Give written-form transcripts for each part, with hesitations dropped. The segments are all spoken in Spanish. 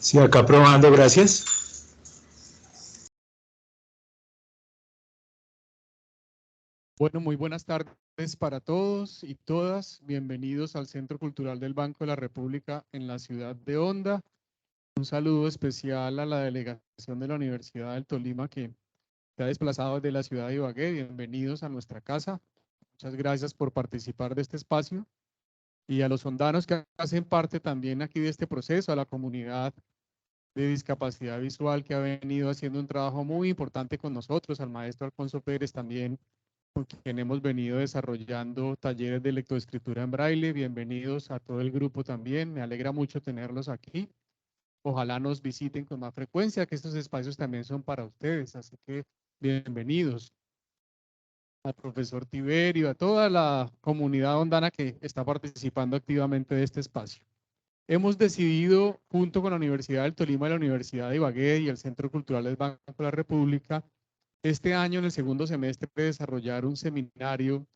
Sí, acá probando, gracias. Bueno, muy buenas tardes para todos y todas. Bienvenidos al Centro Cultural del Banco de la República en la ciudad de Honda. Un saludo especial a la delegación de la Universidad del Tolima que se ha desplazado desde la ciudad de Ibagué. Bienvenidos a nuestra casa. Muchas gracias por participar de este espacio. Y a los hondanos que hacen parte también aquí de este proceso, a la comunidad de discapacidad visual que ha venido haciendo un trabajo muy importante con nosotros, al maestro Alfonso Pérez también, con quien hemos venido desarrollando talleres de lectoescritura en braille. Bienvenidos a todo el grupo también, me alegra mucho tenerlos aquí. Ojalá nos visiten con más frecuencia, que estos espacios también son para ustedes, así que bienvenidos. Al profesor Tiberio, a toda la comunidad hondana que está participando activamente de este espacio. Hemos decidido, junto con la Universidad del Tolima y la Universidad de Ibagué y el Centro Cultural del Banco de la República, este año en el segundo semestre desarrollar un seminario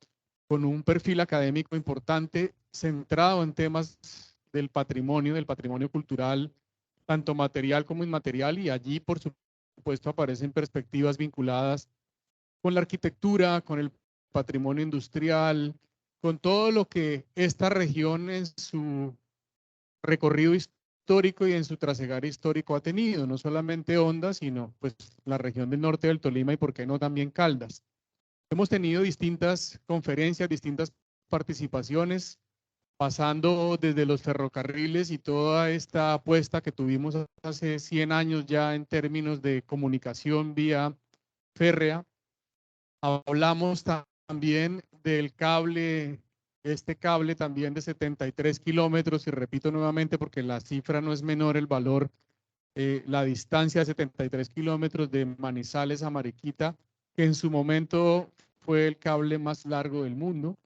con un perfil académico importante centrado en temas del patrimonio cultural, tanto material como inmaterial, y allí, por supuesto, aparecen perspectivas vinculadas con la arquitectura, con el patrimonio industrial, con todo lo que esta región en su recorrido histórico y en su trasegar histórico ha tenido, no solamente Honda, sino pues la región del norte del Tolima y por qué no también Caldas. Hemos tenido distintas conferencias, distintas participaciones, pasando desde los ferrocarriles y toda esta apuesta que tuvimos hace 100 años ya en términos de comunicación vía férrea. Hablamos también del cable, este cable también de 73 kilómetros, y repito nuevamente porque la cifra no es menor, el valor, la distancia de 73 kilómetros de Manizales a Mariquita, que en su momento fue el cable más largo del mundo.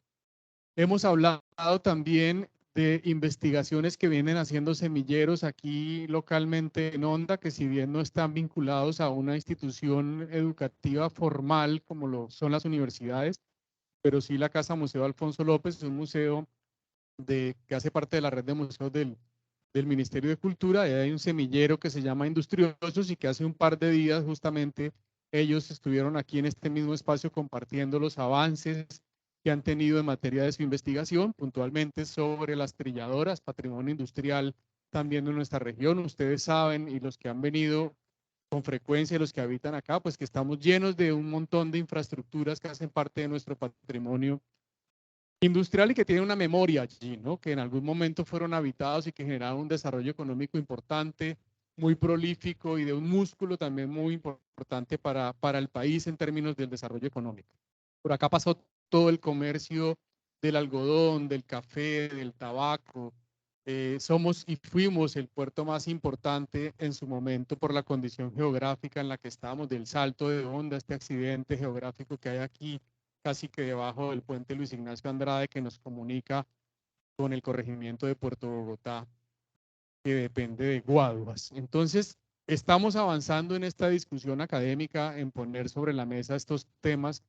Hemos hablado también de investigaciones que vienen haciendo semilleros aquí localmente en Honda, que si bien no están vinculados a una institución educativa formal como lo son las universidades, pero sí la Casa Museo Alfonso López es un museo que hace parte de la red de museos del Ministerio de Cultura. Y hay un semillero que se llama Industriosos y que hace un par de días justamente ellos estuvieron aquí en este mismo espacio compartiendo los avances que han tenido en materia de su investigación, puntualmente sobre las trilladoras, patrimonio industrial también de nuestra región. Ustedes saben, y los que han venido con frecuencia, los que habitan acá, pues que estamos llenos de un montón de infraestructuras que hacen parte de nuestro patrimonio industrial y que tienen una memoria allí, ¿no? Que en algún momento fueron habitados y que generaron un desarrollo económico importante, muy prolífico y de un músculo también muy importante para el país en términos del desarrollo económico. Por acá pasó todo el comercio del algodón, del café, del tabaco. Somos y fuimos el puerto más importante en su momento por la condición geográfica en la que estábamos, del Salto de Honda, este accidente geográfico que hay aquí, casi que debajo del puente Luis Ignacio Andrade, que nos comunica con el corregimiento de Puerto Bogotá, que depende de Guaduas. Entonces, estamos avanzando en esta discusión académica, en poner sobre la mesa estos temas,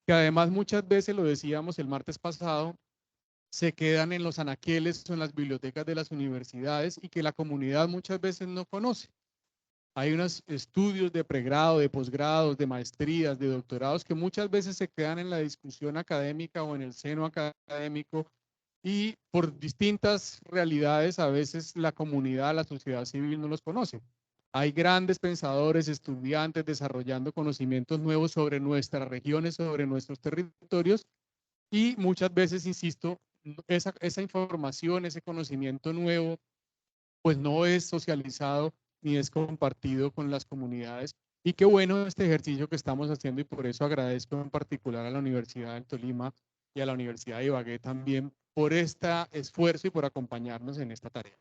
que además muchas veces, lo decíamos el martes pasado, se quedan en los anaqueles o en las bibliotecas de las universidades y que la comunidad muchas veces no conoce. Hay unos estudios de pregrado, de posgrados, de maestrías, de doctorados que muchas veces se quedan en la discusión académica o en el seno académico, y por distintas realidades a veces la comunidad, la sociedad civil no los conoce. Hay grandes pensadores, estudiantes desarrollando conocimientos nuevos sobre nuestras regiones, sobre nuestros territorios, y muchas veces, insisto, esa información, ese conocimiento nuevo, pues no es socializado ni es compartido con las comunidades. Y qué bueno este ejercicio que estamos haciendo, y por eso agradezco en particular a la Universidad del Tolima y a la Universidad de Ibagué también por este esfuerzo y por acompañarnos en esta tarea.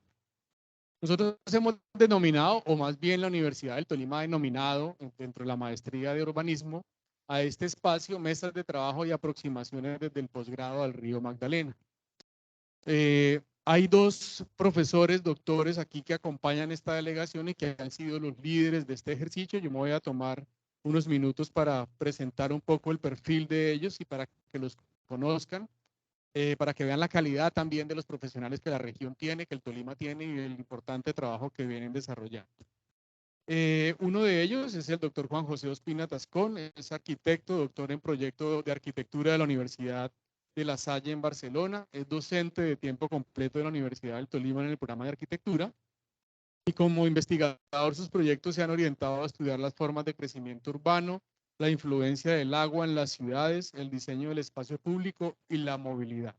Nosotros hemos denominado, o más bien la Universidad del Tolima ha denominado dentro de la maestría de urbanismo a este espacio mesas de trabajo y aproximaciones desde el posgrado al río Magdalena. Hay dos profesores, doctores aquí que acompañan esta delegación y que han sido los líderes de este ejercicio. Yo me voy a tomar unos minutos para presentar un poco el perfil de ellos y para que los conozcan. para que vean la calidad también de los profesionales que la región tiene, que el Tolima tiene y el importante trabajo que vienen desarrollando. Uno de ellos es el doctor Juan José Ospina Tascón, es arquitecto, doctor en proyecto de arquitectura de la Universidad de La Salle en Barcelona, es docente de tiempo completo de la Universidad del Tolima en el programa de arquitectura y como investigador sus proyectos se han orientado a estudiar las formas de crecimiento urbano, la influencia del agua en las ciudades, el diseño del espacio público y la movilidad.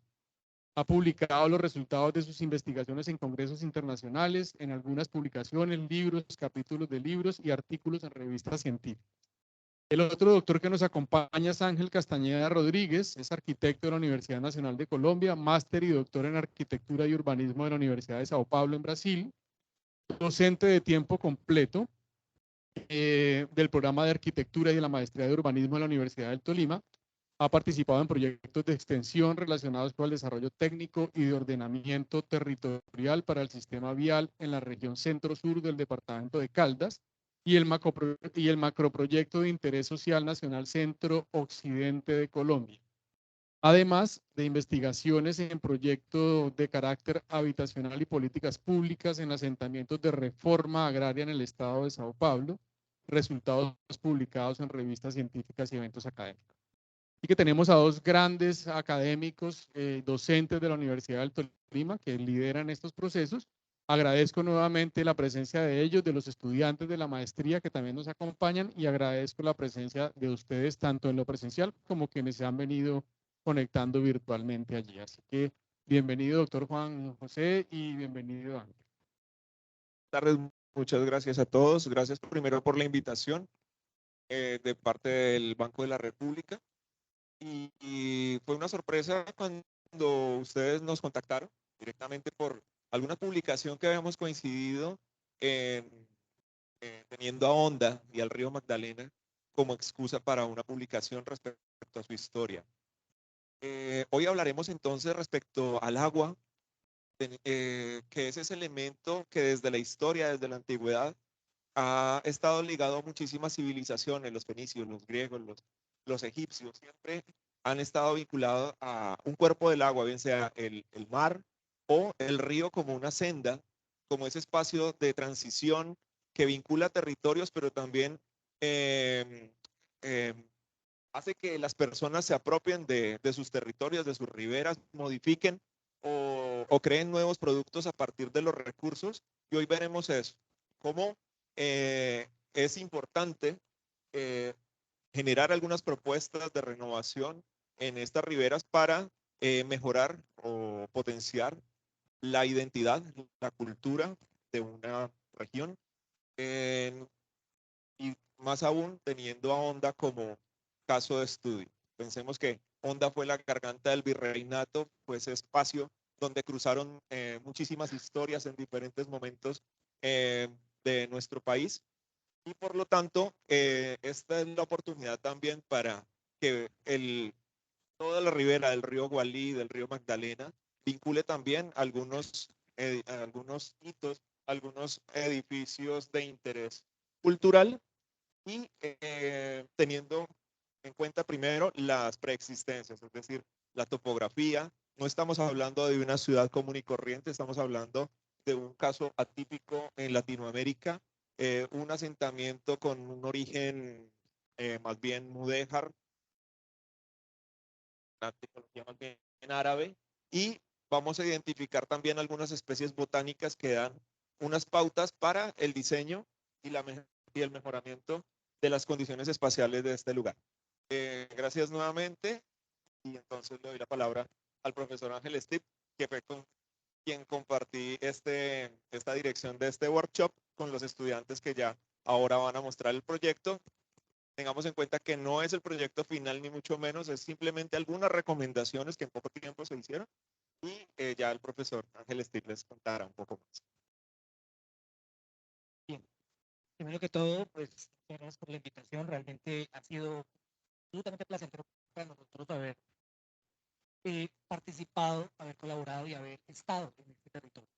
Ha publicado los resultados de sus investigaciones en congresos internacionales, en algunas publicaciones, libros, capítulos de libros y artículos en revistas científicas. El otro doctor que nos acompaña es Ángel Castañeda Rodríguez, es arquitecto de la Universidad Nacional de Colombia, máster y doctor en arquitectura y urbanismo de la Universidad de Sao Paulo en Brasil, docente de tiempo completo del programa de arquitectura y de la maestría de urbanismo de la Universidad del Tolima. Ha participado en proyectos de extensión relacionados con el desarrollo técnico y de ordenamiento territorial para el sistema vial en la región centro-sur del departamento de Caldas y el macroproyecto de interés social nacional centro-occidente de Colombia. Además de investigaciones en proyectos de carácter habitacional y políticas públicas en asentamientos de reforma agraria en el estado de Sao Paulo, resultados publicados en revistas científicas y eventos académicos. Y que tenemos a dos grandes académicos, docentes de la Universidad del Tolima, que lideran estos procesos. Agradezco nuevamente la presencia de ellos, de los estudiantes de la maestría que también nos acompañan, y agradezco la presencia de ustedes tanto en lo presencial como quienes se han venido conectando virtualmente allí. Así que bienvenido, doctor Juan José, y bienvenido, Ángel. Buenas tardes, muchas gracias a todos. Gracias primero por la invitación de parte del Banco de la República. Y fue una sorpresa cuando ustedes nos contactaron directamente por alguna publicación que habíamos coincidido teniendo a Honda y al río Magdalena como excusa para una publicación respecto a su historia. Hoy hablaremos entonces respecto al agua, que es ese elemento que desde la historia, desde la antigüedad, ha estado ligado a muchísimas civilizaciones, los fenicios, los griegos, los egipcios, siempre han estado vinculados a un cuerpo del agua, bien sea el mar o el río como una senda, como ese espacio de transición que vincula territorios, pero también eh, eh, hace que las personas se apropien de sus territorios, de sus riberas, modifiquen o creen nuevos productos a partir de los recursos. Y hoy veremos eso, cómo es importante generar algunas propuestas de renovación en estas riberas para mejorar o potenciar la identidad, la cultura de una región, y más aún teniendo a Honda como caso de estudio. Pensemos que Honda fue la garganta del virreinato, fue ese espacio donde cruzaron muchísimas historias en diferentes momentos de nuestro país, y por lo tanto esta es la oportunidad también para que toda la ribera del río Gualí, del río Magdalena, vincule también algunos hitos, algunos edificios de interés cultural, y teniendo en cuenta primero las preexistencias, es decir, la topografía. No estamos hablando de una ciudad común y corriente, estamos hablando de un caso atípico en Latinoamérica, un asentamiento con un origen más bien mudéjar, una tecnología más bien árabe, y vamos a identificar también algunas especies botánicas que dan unas pautas para el diseño y el mejoramiento de las condiciones espaciales de este lugar. Gracias nuevamente, y entonces le doy la palabra al profesor Ángel Stip, que fue con quien compartí esta dirección de este workshop con los estudiantes que ya ahora van a mostrar el proyecto. Tengamos en cuenta que no es el proyecto final ni mucho menos, es simplemente algunas recomendaciones que en poco tiempo se hicieron, y ya el profesor Ángel Stip les contará un poco más. Bien, primero que todo, pues gracias por la invitación. Realmente ha sido absolutamente placentero para nosotros haber participado, haber colaborado y haber estado en este territorio.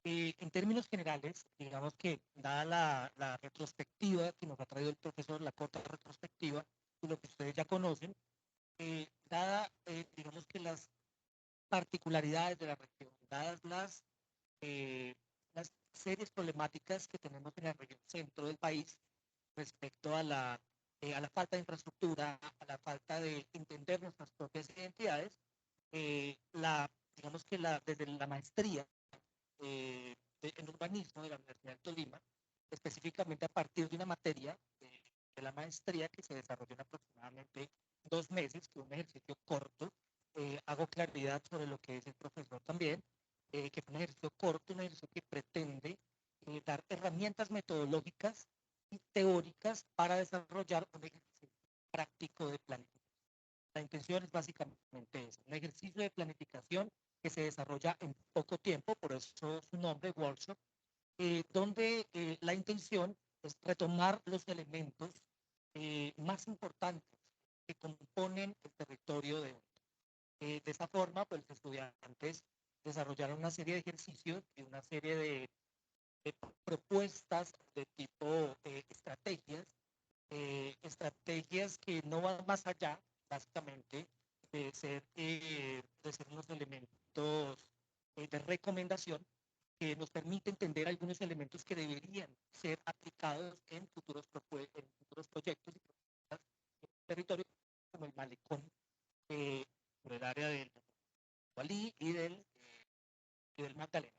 En términos generales, digamos que dada la retrospectiva que nos ha traído el profesor, la corta retrospectiva, y lo que ustedes ya conocen, dada, digamos que las particularidades de la región, dadas las serias problemáticas que tenemos en la región centro del país respecto a la falta de infraestructura, a la falta de entender nuestras propias identidades, digamos que desde la maestría en urbanismo de la Universidad de Tolima, específicamente a partir de una materia de la maestría que se desarrolló en aproximadamente 2 meses, que es un ejercicio corto. Hago claridad sobre lo que es el profesor también, que fue un ejercicio corto, un ejercicio que pretende dar herramientas metodológicas y teóricas para desarrollar un ejercicio práctico de planificación. La intención es básicamente eso, un ejercicio de planificación que se desarrolla en poco tiempo, por eso su nombre, workshop, donde la intención es retomar los elementos más importantes que componen el territorio de Onda. De esa forma, pues los estudiantes desarrollaron una serie de ejercicios y una serie de propuestas de tipo estrategias que no van más allá, básicamente, de ser unos elementos de recomendación que nos permite entender algunos elementos que deberían ser aplicados en futuros proyectos y propuestas en el territorio, como el malecón por el área del Gualí y del Magdalena.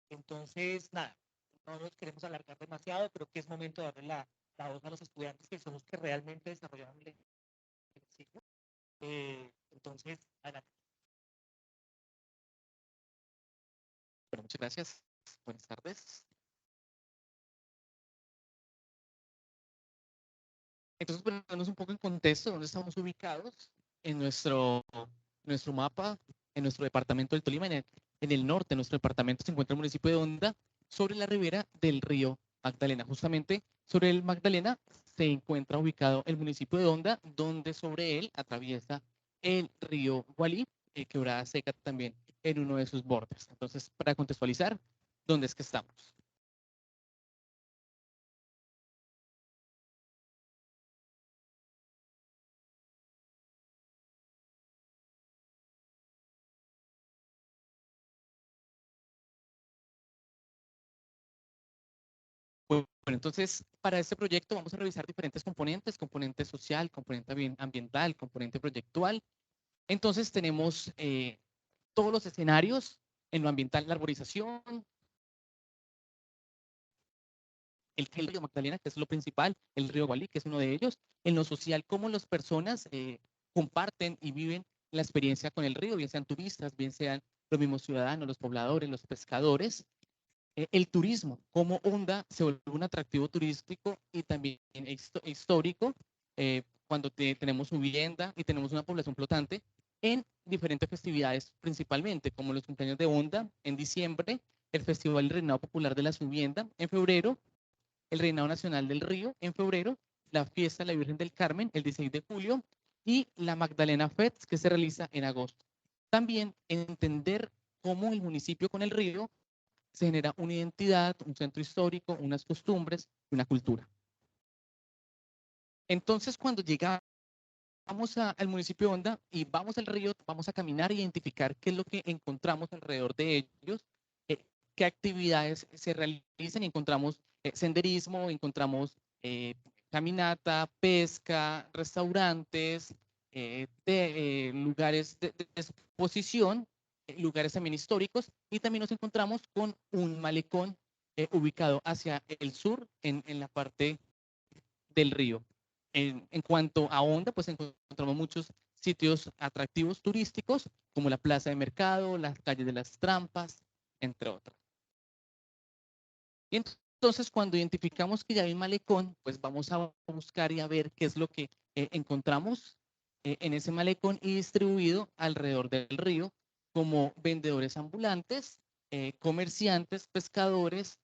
Entonces, nada, no nos queremos alargar demasiado, pero que es momento de darle la voz a los estudiantes que son los que realmente desarrollaron el ejercicio. Entonces, adelante. Bueno, muchas gracias. Buenas tardes. Entonces, ponernos un poco en contexto, dónde estamos ubicados en nuestro mapa, en nuestro departamento del Tolima, en el norte de nuestro departamento se encuentra el municipio de Onda, sobre la ribera del río Magdalena. Justamente sobre el Magdalena se encuentra ubicado el municipio de Onda, donde sobre él atraviesa el río Gualí, quebrada seca también en uno de sus bordes. Entonces, para contextualizar, ¿dónde es que estamos? Bueno, entonces, para este proyecto vamos a revisar diferentes componentes, componente social, componente ambiental, componente proyectual. Entonces, tenemos todos los escenarios en lo ambiental, la arborización, el río Magdalena, que es lo principal, el río Gualí, que es uno de ellos, en lo social, cómo las personas comparten y viven la experiencia con el río, bien sean turistas, bien sean los mismos ciudadanos, los pobladores, los pescadores. El turismo, cómo Onda se vuelve un atractivo turístico y también histórico cuando tenemos su vivienda y tenemos una población flotante en diferentes festividades, principalmente como los cumpleaños de Onda en diciembre, el Festival del Reinado Popular de la Subienda en febrero, el Reinado Nacional del Río en febrero, la fiesta de la Virgen del Carmen el 16 de julio y la Magdalena Fest que se realiza en agosto. También entender cómo el municipio con el río se genera una identidad, un centro histórico, unas costumbres y una cultura. Entonces, cuando llegamos al municipio de Onda y vamos al río, vamos a caminar e identificar qué es lo que encontramos alrededor de ellos, qué actividades se realizan y encontramos senderismo, encontramos caminata, pesca, restaurantes, lugares de exposición, lugares también históricos, y también nos encontramos con un malecón ubicado hacia el sur, en la parte del río. En cuanto a Onda, pues encontramos muchos sitios atractivos turísticos, como la plaza de mercado, las calles de las trampas, entre otras. Y entonces, cuando identificamos que ya hay un malecón, pues vamos a buscar y a ver qué es lo que encontramos en ese malecón y distribuido alrededor del río, como vendedores ambulantes, comerciantes, pescadores,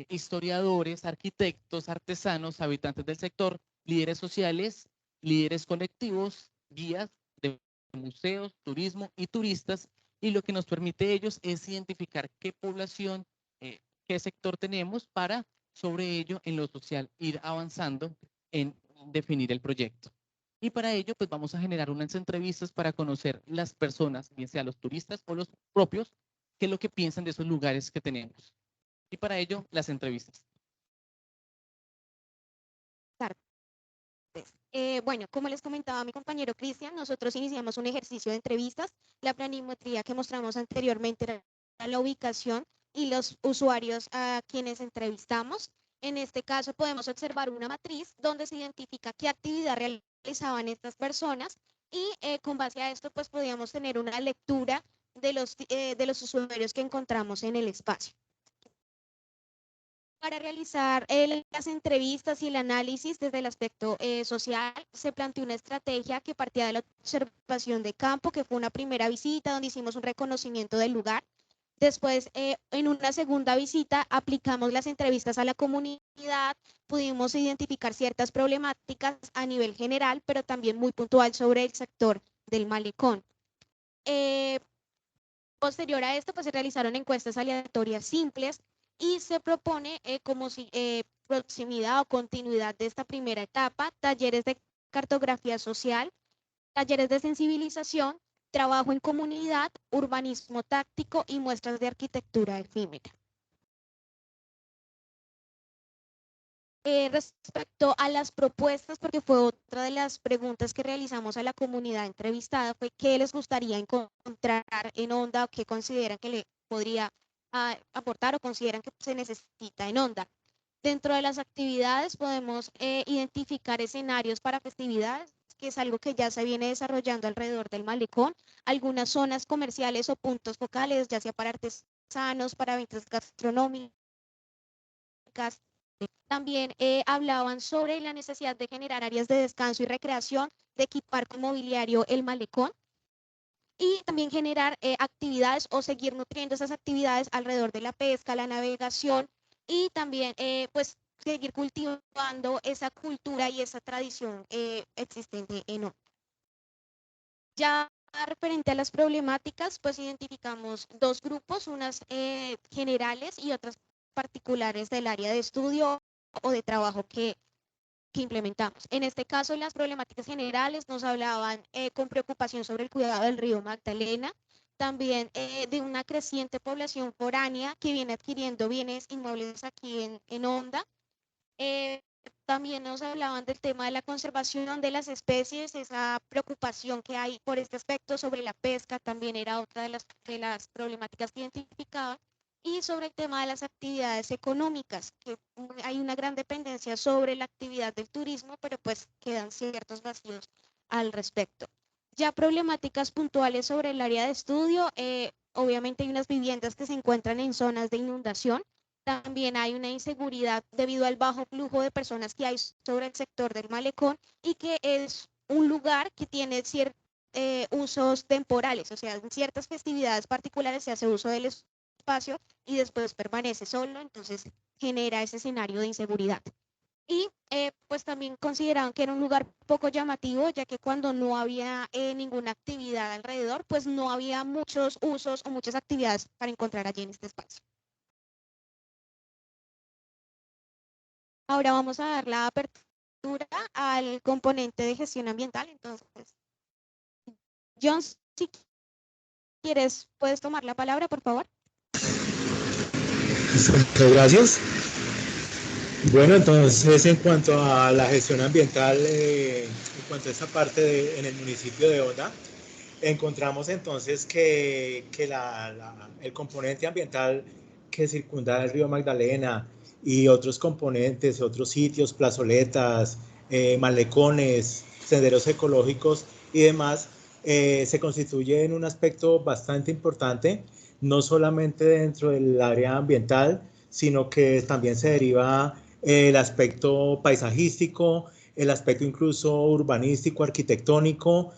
historiadores, arquitectos, artesanos, habitantes del sector, líderes sociales, líderes colectivos, guías de museos, turismo y turistas. Y lo que nos permite ellos es identificar qué población, qué sector tenemos para sobre ello en lo social ir avanzando en definir el proyecto. Y para ello, pues vamos a generar unas entrevistas para conocer las personas, bien sea los turistas o los propios, qué es lo que piensan de esos lugares que tenemos. Y para ello, las entrevistas. Bueno, como les comentaba mi compañero Cristian, nosotros iniciamos un ejercicio de entrevistas. La planimetría que mostramos anteriormente era la ubicación y los usuarios a quienes entrevistamos. En este caso podemos observar una matriz donde se identifica qué actividad realizaban estas personas y con base a esto pues podíamos tener una lectura de los usuarios que encontramos en el espacio. Para realizar las entrevistas y el análisis desde el aspecto social, se planteó una estrategia que partía de la observación de campo, que fue una primera visita donde hicimos un reconocimiento del lugar. Después, en una segunda visita, aplicamos las entrevistas a la comunidad, pudimos identificar ciertas problemáticas a nivel general, pero también muy puntual sobre el sector del malecón. Posterior a esto, pues se realizaron encuestas aleatorias simples y se propone como proximidad o continuidad de esta primera etapa, talleres de cartografía social, talleres de sensibilización, trabajo en comunidad, urbanismo táctico y muestras de arquitectura efímera. Respecto a las propuestas, porque fue otra de las preguntas que realizamos a la comunidad entrevistada, fue qué les gustaría encontrar en Onda o qué consideran que le podría aportar o consideran que se necesita en Onda. Dentro de las actividades podemos identificar escenarios para festividades, que es algo que ya se viene desarrollando alrededor del malecón, algunas zonas comerciales o puntos focales, ya sea para artesanos, para ventas gastronómicas. También hablaban sobre la necesidad de generar áreas de descanso y recreación, de equipar con mobiliario el malecón y también generar actividades o seguir nutriendo esas actividades alrededor de la pesca, la navegación y también pues seguir cultivando esa cultura y esa tradición existente en Onda. Ya referente a las problemáticas, pues identificamos dos grupos, unas generales y otras particulares del área de estudio o de trabajo que implementamos. En este caso, las problemáticas generales nos hablaban con preocupación sobre el cuidado del río Magdalena, también de una creciente población foránea que viene adquiriendo bienes inmuebles aquí en Onda. También nos hablaban del tema de la conservación de las especies, esa preocupación que hay por este aspecto sobre la pesca, también era otra de las problemáticas que identificaban. Y sobre el tema de las actividades económicas, que hay una gran dependencia sobre la actividad del turismo, pero pues quedan ciertos vacíos al respecto. Ya problemáticas puntuales sobre el área de estudio, obviamente hay unas viviendas que se encuentran en zonas de inundación, también hay una inseguridad debido al bajo flujo de personas que hay sobre el sector del malecón y que es un lugar que tiene ciertos usos temporales, o sea, en ciertas festividades particulares se hace uso del espacio y después permanece solo, entonces genera ese escenario de inseguridad. Y pues también consideraban que era un lugar poco llamativo, ya que cuando no había ninguna actividad alrededor, pues no había muchos usos o muchas actividades para encontrar allí en este espacio. Ahora vamos a dar la apertura al componente de gestión ambiental. Entonces, John, si quieres, puedes tomar la palabra, por favor. Muchas gracias. Bueno, entonces en cuanto a la gestión ambiental, en cuanto a esta parte en el municipio de Onda, encontramos entonces que el componente ambiental que circunda el río Magdalena y otros componentes, otros sitios, plazoletas, malecones, senderos ecológicos y demás, se constituye en un aspecto bastante importante, no solamente dentro del área ambiental, sino que también se deriva el aspecto paisajístico, el aspecto incluso urbanístico, arquitectónico,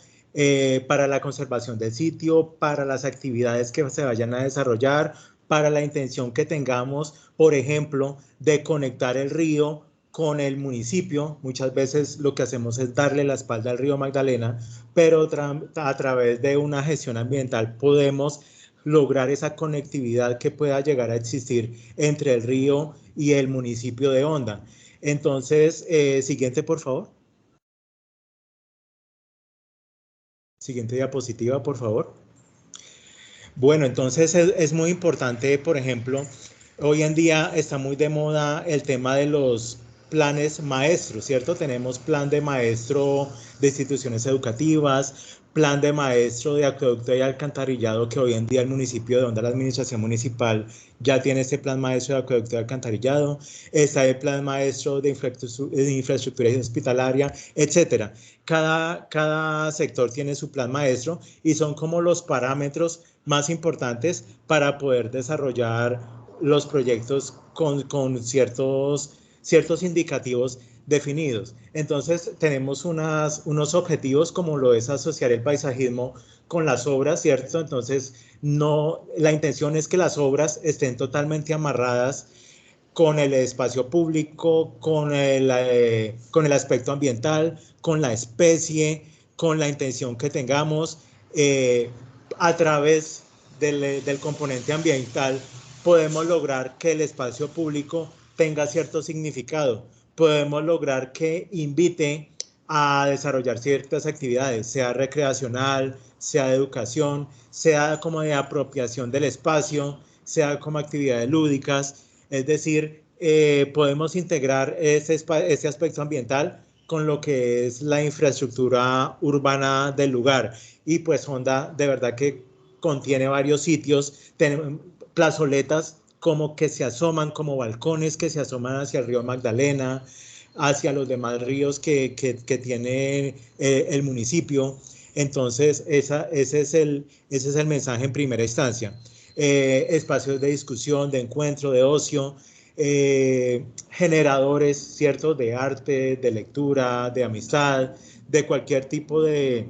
para la conservación del sitio, para las actividades que se vayan a desarrollar, para la intención que tengamos, por ejemplo, de conectar el río con el municipio. Muchas veces lo que hacemos es darle la espalda al río Magdalena, pero a través de una gestión ambiental podemos lograr esa conectividad que pueda llegar a existir entre el río y el municipio de Onda. Entonces, siguiente, por favor. Siguiente diapositiva, por favor. Bueno, entonces es muy importante, por ejemplo, hoy en día está muy de moda el tema de los planes maestros, ¿cierto? Tenemos plan de maestro de instituciones educativas, plan de maestro de acueducto y alcantarillado, que hoy en día el municipio de Honda, la administración municipal, ya tiene este plan maestro de acueducto y alcantarillado, está el plan maestro de infraestructura hospitalaria, etcétera. Cada sector tiene su plan maestro y son como los parámetros más importantes para poder desarrollar los proyectos con ciertos indicativos definidos. Entonces tenemos unos objetivos como lo es asociar el paisajismo con las obras, ¿cierto? Entonces la intención es que las obras estén totalmente amarradas con el espacio público, con el aspecto ambiental, con la especie, con la intención que tengamos. A través del componente ambiental podemos lograr que el espacio público tenga cierto significado. Podemos lograr que invite a desarrollar ciertas actividades, sea recreacional, sea de educación, sea como de apropiación del espacio, sea como actividades lúdicas. Es decir, podemos integrar este aspecto ambiental con lo que es la infraestructura urbana del lugar. Y pues Honda de verdad que contiene varios sitios, plazoletas como que se asoman, como balcones que se asoman hacia el río Magdalena, hacia los demás ríos que tiene el municipio. Entonces, ese es el mensaje en primera instancia. Espacios de discusión, de encuentro, de ocio, generadores, ¿cierto?, de arte, de lectura, de amistad, de cualquier tipo de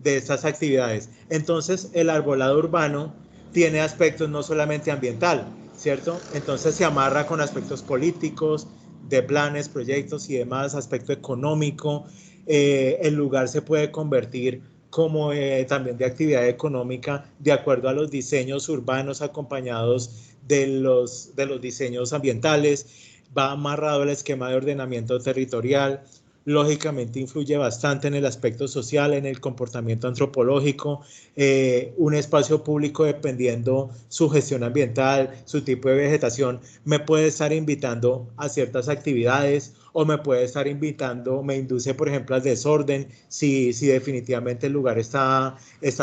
estas actividades. Entonces, el arbolado urbano tiene aspectos no solamente ambiental, ¿cierto? Entonces se amarra con aspectos políticos, de planes, proyectos y demás, aspecto económico. El lugar se puede convertir como también de actividad económica de acuerdo a los diseños urbanos acompañados de los diseños ambientales. Va amarrado el esquema de ordenamiento territorial. Lógicamente influye bastante en el aspecto social, en el comportamiento antropológico, un espacio público dependiendo su gestión ambiental, su tipo de vegetación, me puede estar invitando a ciertas actividades o me puede estar invitando, me induce por ejemplo al desorden, si definitivamente el lugar está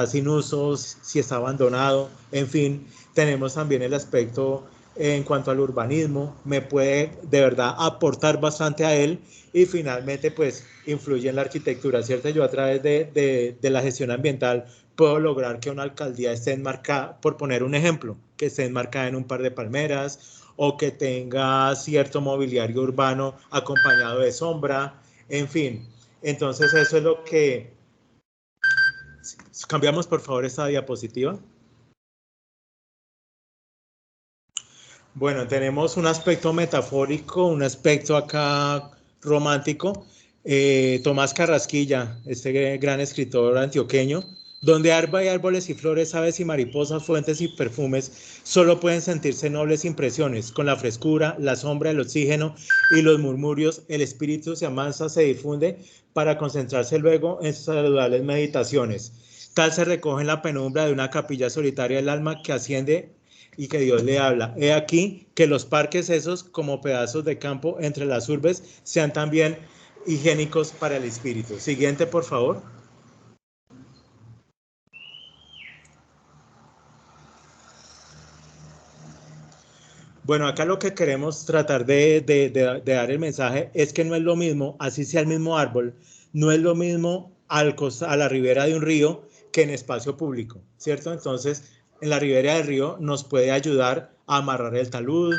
sin usos, si está abandonado, en fin, tenemos también el aspecto en cuanto al urbanismo, me puede de verdad aportar bastante a él y finalmente pues influye en la arquitectura, ¿cierto? Yo a través de la gestión ambiental puedo lograr que una alcaldía esté enmarcada, por poner un ejemplo, que esté enmarcada en un par de palmeras o que tenga cierto mobiliario urbano acompañado de sombra, en fin. Entonces eso es lo que... Cambiamos por favor esta diapositiva. Bueno, tenemos un aspecto metafórico, un aspecto acá romántico. Tomás Carrasquilla, este gran escritor antioqueño, donde hay árboles y flores, aves y mariposas, fuentes y perfumes, solo pueden sentirse nobles impresiones. Con la frescura, la sombra, el oxígeno y los murmurios, el espíritu se amansa, se difunde para concentrarse luego en sus saludables meditaciones. Tal se recoge en la penumbra de una capilla solitaria el alma que asciende y que Dios le habla. He aquí que los parques esos, como pedazos de campo entre las urbes, sean también higiénicos para el espíritu. Siguiente, por favor. Bueno, acá lo que queremos tratar de dar el mensaje es que no es lo mismo, así sea el mismo árbol, no es lo mismo a la ribera de un río que en espacio público, ¿cierto? Entonces, en la ribera del río nos puede ayudar a amarrar el talud,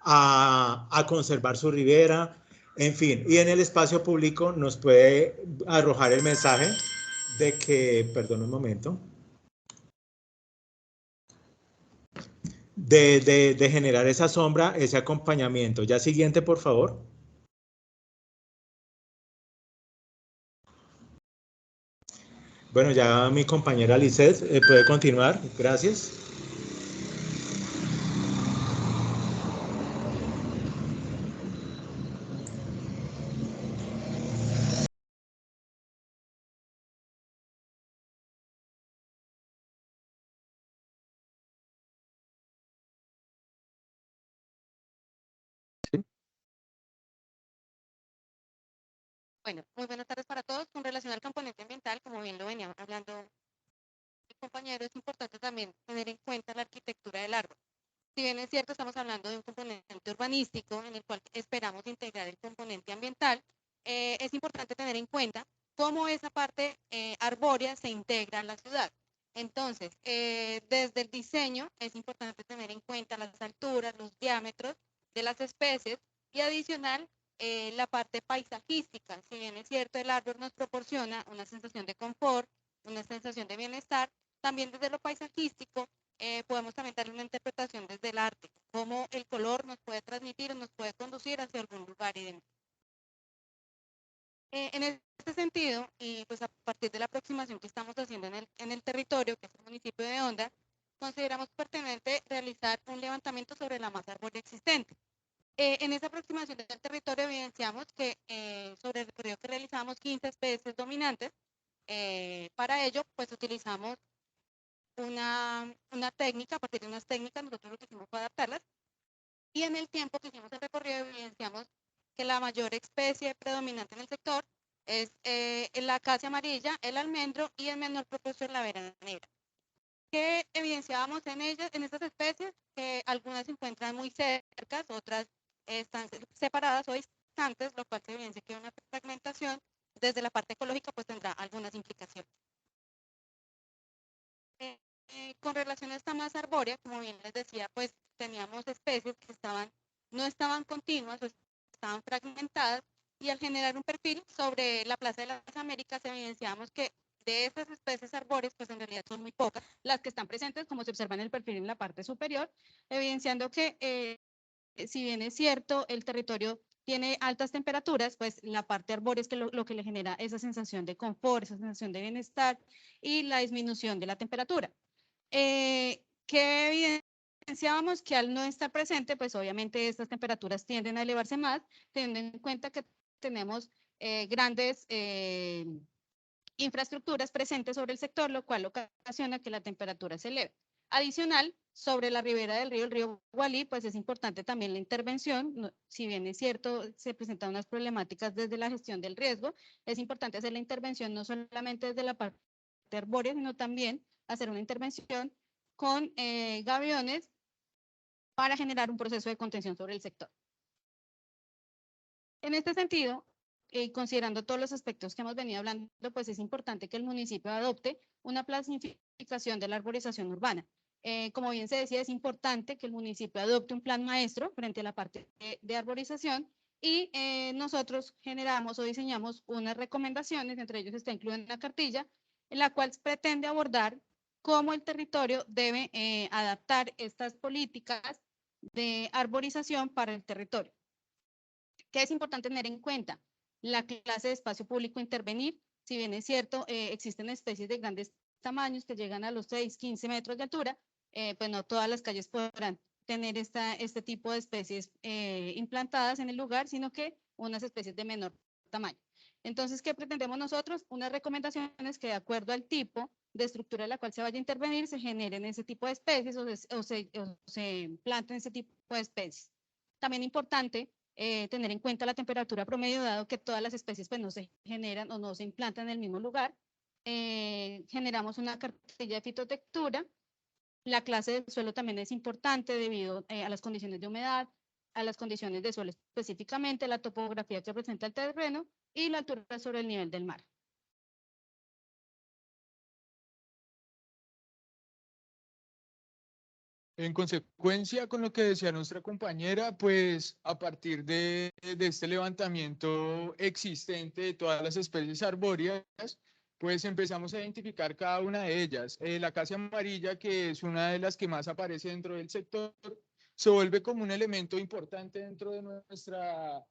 a conservar su ribera, en fin. Y en el espacio público nos puede arrojar el mensaje de que, perdón un momento, de generar esa sombra, ese acompañamiento. Ya siguiente, por favor. Bueno, ya mi compañera Lizeth puede continuar. Gracias. Bueno, muy buenas tardes para todos. Con relación al componente ambiental, como bien lo venía hablando el compañero, es importante también tener en cuenta la arquitectura del árbol. Si bien es cierto, estamos hablando de un componente urbanístico en el cual esperamos integrar el componente ambiental, es importante tener en cuenta cómo esa parte arbórea se integra en la ciudad. Entonces, desde el diseño es importante tener en cuenta las alturas, los diámetros de las especies y adicional la parte paisajística. Si bien es cierto, el árbol nos proporciona una sensación de confort, una sensación de bienestar, también desde lo paisajístico podemos también darle una interpretación desde el arte, cómo el color nos puede transmitir, nos puede conducir hacia algún lugar y demás. En este sentido, y pues a partir de la aproximación que estamos haciendo en el territorio, que es el municipio de Honda, consideramos pertinente realizar un levantamiento sobre la masa arbórea existente. En esa aproximación del territorio evidenciamos que sobre el recorrido que realizamos 15 especies dominantes. Para ello, pues utilizamos una técnica, a partir de unas técnicas, nosotros lo que hicimos fue adaptarlas, y en el tiempo que hicimos el recorrido evidenciamos que la mayor especie predominante en el sector es la acacia amarilla, el almendro y en menor proporción la vera negra. ¿Qué evidenciábamos en ellas, en estas especies? Que algunas se encuentran muy cercas, otras están separadas o distantes, lo cual se evidencia que una fragmentación desde la parte ecológica pues tendrá algunas implicaciones. Con relación a esta masa arbórea, como bien les decía, pues teníamos especies que no estaban continuas o estaban fragmentadas, y al generar un perfil sobre la Plaza de las Américas evidenciamos que de esas especies arbóreas, pues en realidad son muy pocas las que están presentes, como se observa en el perfil en la parte superior, evidenciando que si bien es cierto, el territorio tiene altas temperaturas, pues la parte arbórea es que lo que le genera esa sensación de confort, esa sensación de bienestar y la disminución de la temperatura. ¿Qué evidenciábamos? Que al no estar presente, pues obviamente estas temperaturas tienden a elevarse más, teniendo en cuenta que tenemos grandes infraestructuras presentes sobre el sector, lo cual ocasiona que la temperatura se eleve. Adicional, sobre la ribera del río, el río Gualí, pues es importante también la intervención. Si bien es cierto, se presentan unas problemáticas desde la gestión del riesgo, es importante hacer la intervención no solamente desde la parte arbórea, sino también hacer una intervención con gaviones para generar un proceso de contención sobre el sector. En este sentido, considerando todos los aspectos que hemos venido hablando, pues es importante que el municipio adopte una planificación de la arborización urbana. Como bien se decía, es importante que el municipio adopte un plan maestro frente a la parte de arborización, y nosotros generamos o diseñamos unas recomendaciones, entre ellos está incluida una cartilla, en la cual pretende abordar cómo el territorio debe adaptar estas políticas de arborización para el territorio. ¿Qué es importante tener en cuenta? La clase de espacio público a intervenir. Si bien es cierto, existen especies de grandes tamaños que llegan a los 6, 15 metros de altura, pues no todas las calles podrán tener este tipo de especies implantadas en el lugar, sino que unas especies de menor tamaño. Entonces, ¿qué pretendemos nosotros? Unas recomendaciones que, de acuerdo al tipo de estructura en la cual se vaya a intervenir, se generen ese tipo de especies o se planten ese tipo de especies. También importante tener en cuenta la temperatura promedio, dado que todas las especies pues no se generan o no se implantan en el mismo lugar. Generamos una cartilla de fitotectura. La clase del suelo también es importante debido a las condiciones de humedad, a las condiciones de suelo específicamente, la topografía que presenta el terreno y la altura sobre el nivel del mar. En consecuencia con lo que decía nuestra compañera, pues a partir de este levantamiento existente de todas las especies arbóreas, pues empezamos a identificar cada una de ellas. La acacia amarilla, que es una de las que más aparece dentro del sector, se vuelve como un elemento importante dentro de nuestra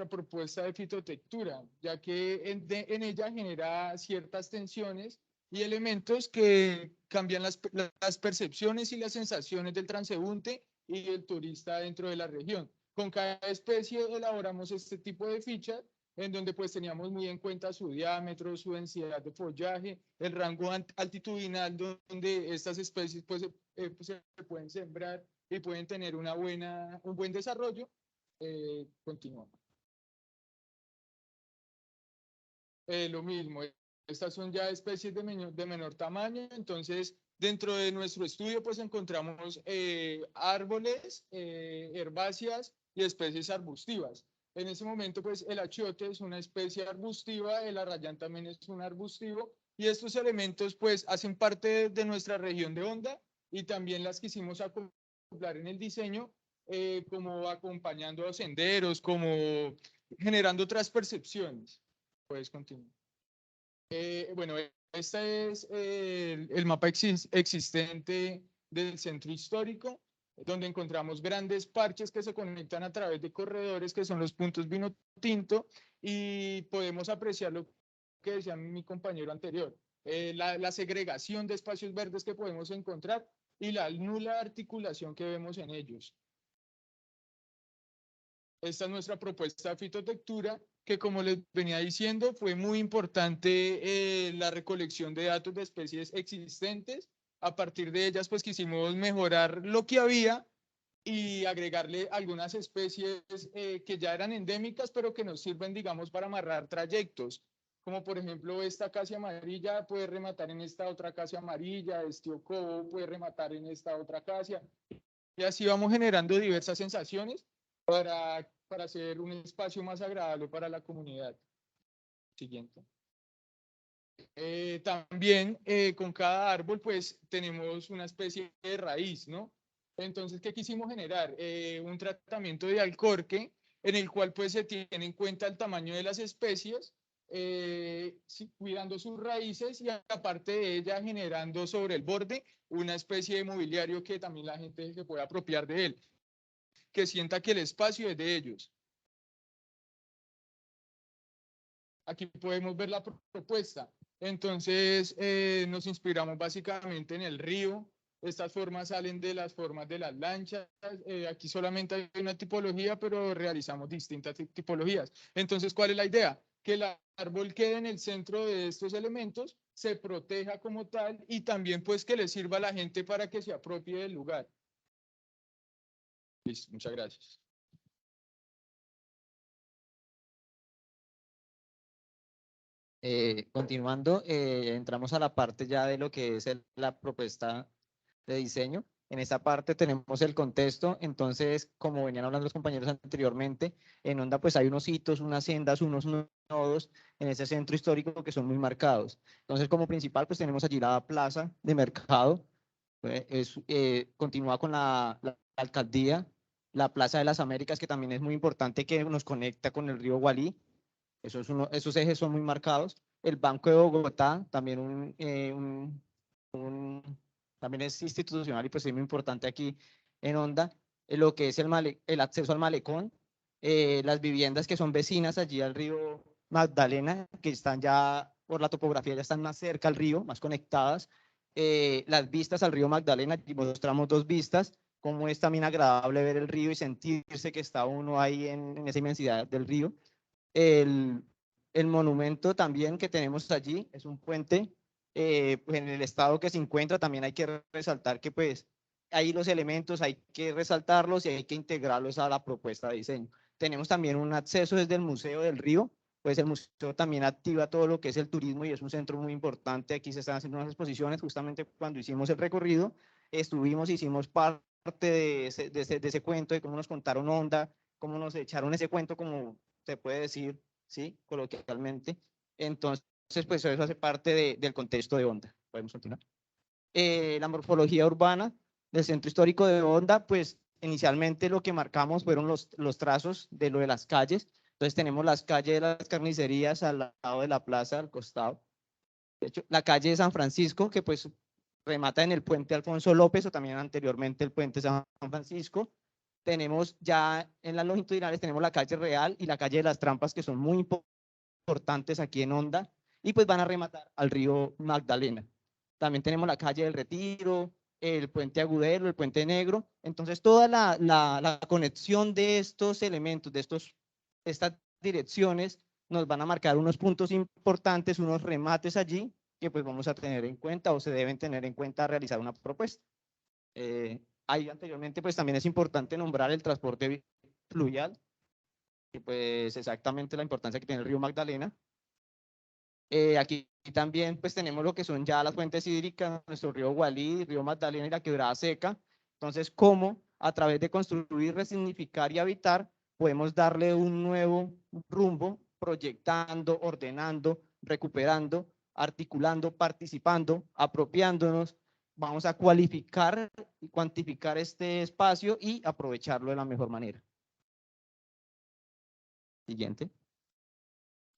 propuesta de fitotectura, ya que en ella genera ciertas tensiones y elementos que cambian las percepciones y las sensaciones del transeúnte y del turista dentro de la región. Con cada especie elaboramos este tipo de fichas en donde pues teníamos muy en cuenta su diámetro, su densidad de follaje, el rango altitudinal donde estas especies pues, se pueden sembrar y pueden tener un buen desarrollo. Continuamos. Lo mismo, estas son ya especies de menor tamaño, entonces dentro de nuestro estudio pues encontramos árboles, herbáceas y especies arbustivas. En ese momento pues el achiote es una especie arbustiva, el arrayán también es un arbustivo y estos elementos pues hacen parte de nuestra región de Honda y también las quisimos acoplar en el diseño como acompañando a senderos, como generando otras percepciones. Puedes continuar. Bueno, este es el mapa existente del centro histórico, donde encontramos grandes parches que se conectan a través de corredores, que son los puntos vino tinto, y podemos apreciar lo que decía mi compañero anterior, la segregación de espacios verdes que podemos encontrar y la nula articulación que vemos en ellos. Esta es nuestra propuesta de fitotectura, que como les venía diciendo, fue muy importante la recolección de datos de especies existentes. A partir de ellas, pues quisimos mejorar lo que había y agregarle algunas especies que ya eran endémicas, pero que nos sirven, digamos, para amarrar trayectos. Como por ejemplo, esta acacia amarilla puede rematar en esta otra acacia amarilla, este ocobo puede rematar en esta otra acacia. Y así vamos generando diversas sensaciones para hacer un espacio más agradable para la comunidad. Siguiente. También con cada árbol pues tenemos una especie de raíz, ¿no? Entonces, ¿qué quisimos generar? Un tratamiento de alcorque en el cual pues se tiene en cuenta el tamaño de las especies, cuidando sus raíces y aparte de ella generando sobre el borde una especie de mobiliario que también la gente se pueda apropiar de él, que sienta que el espacio es de ellos. Aquí podemos ver la propuesta. Entonces, nos inspiramos básicamente en el río. Estas formas salen de las formas de las lanchas. Aquí solamente hay una tipología, pero realizamos distintas tipologías. Entonces, ¿cuál es la idea? Que el árbol quede en el centro de estos elementos, se proteja como tal y también pues que le sirva a la gente para que se apropie del lugar. Listo, muchas gracias. Continuando, entramos a la parte ya de lo que es la propuesta de diseño. En esta parte tenemos el contexto, entonces, como venían hablando los compañeros anteriormente, en Honda pues hay unos hitos, unas sendas, unos nodos en ese centro histórico que son muy marcados. Entonces, como principal pues tenemos allí la plaza de mercado, continúa con la alcaldía, la plaza de las Américas, que también es muy importante, que nos conecta con el río Gualí. Esos ejes son muy marcados. El Banco de Bogotá, también también es institucional y pues es muy importante aquí en Honda. Lo que es el acceso al malecón, las viviendas que son vecinas allí al río Magdalena, que están ya por la topografía, ya están más cerca al río, más conectadas. Las vistas al río Magdalena, y mostramos dos vistas, como es también agradable ver el río y sentirse que está uno ahí en esa inmensidad del río. El monumento también que tenemos allí es un puente, pues en el estado que se encuentra también hay que resaltar que pues ahí los elementos hay que resaltarlos y hay que integrarlos a la propuesta de diseño. Tenemos también un acceso desde el Museo del Río, pues el museo también activa todo lo que es el turismo y es un centro muy importante. Aquí se están haciendo unas exposiciones, justamente cuando hicimos el recorrido, hicimos parte de ese cuento, de cómo nos contaron Honda, cómo nos echaron ese cuento, como se puede decir, ¿sí? Coloquialmente. Entonces, pues eso hace parte del contexto de Honda. Podemos continuar. La morfología urbana del centro histórico de Honda, pues inicialmente lo que marcamos fueron los trazos de lo de las calles. Entonces tenemos las calles de las carnicerías al lado de la plaza, al costado. De hecho, la calle de San Francisco, que pues remata en el puente Alfonso López o también anteriormente el puente San Francisco. Tenemos ya en las longitudinales, tenemos la calle Real y la calle de las Trampas, que son muy importantes aquí en Honda, y pues van a rematar al río Magdalena. También tenemos la calle del Retiro, el puente Agudelo, el puente Negro. Entonces, toda la conexión de estos elementos, estas direcciones, nos van a marcar unos puntos importantes, unos remates allí, que pues vamos a tener en cuenta o se deben tener en cuenta al realizar una propuesta. Ahí anteriormente pues también es importante nombrar el transporte fluvial, y pues exactamente la importancia que tiene el río Magdalena. Aquí también pues tenemos lo que son ya las fuentes hídricas, nuestro río Gualí, río Magdalena y la Quebrada Seca. Entonces, cómo a través de construir, resignificar y habitar, podemos darle un nuevo rumbo, proyectando, ordenando, recuperando, articulando, participando, apropiándonos. Vamos a cualificar y cuantificar este espacio y aprovecharlo de la mejor manera. Siguiente.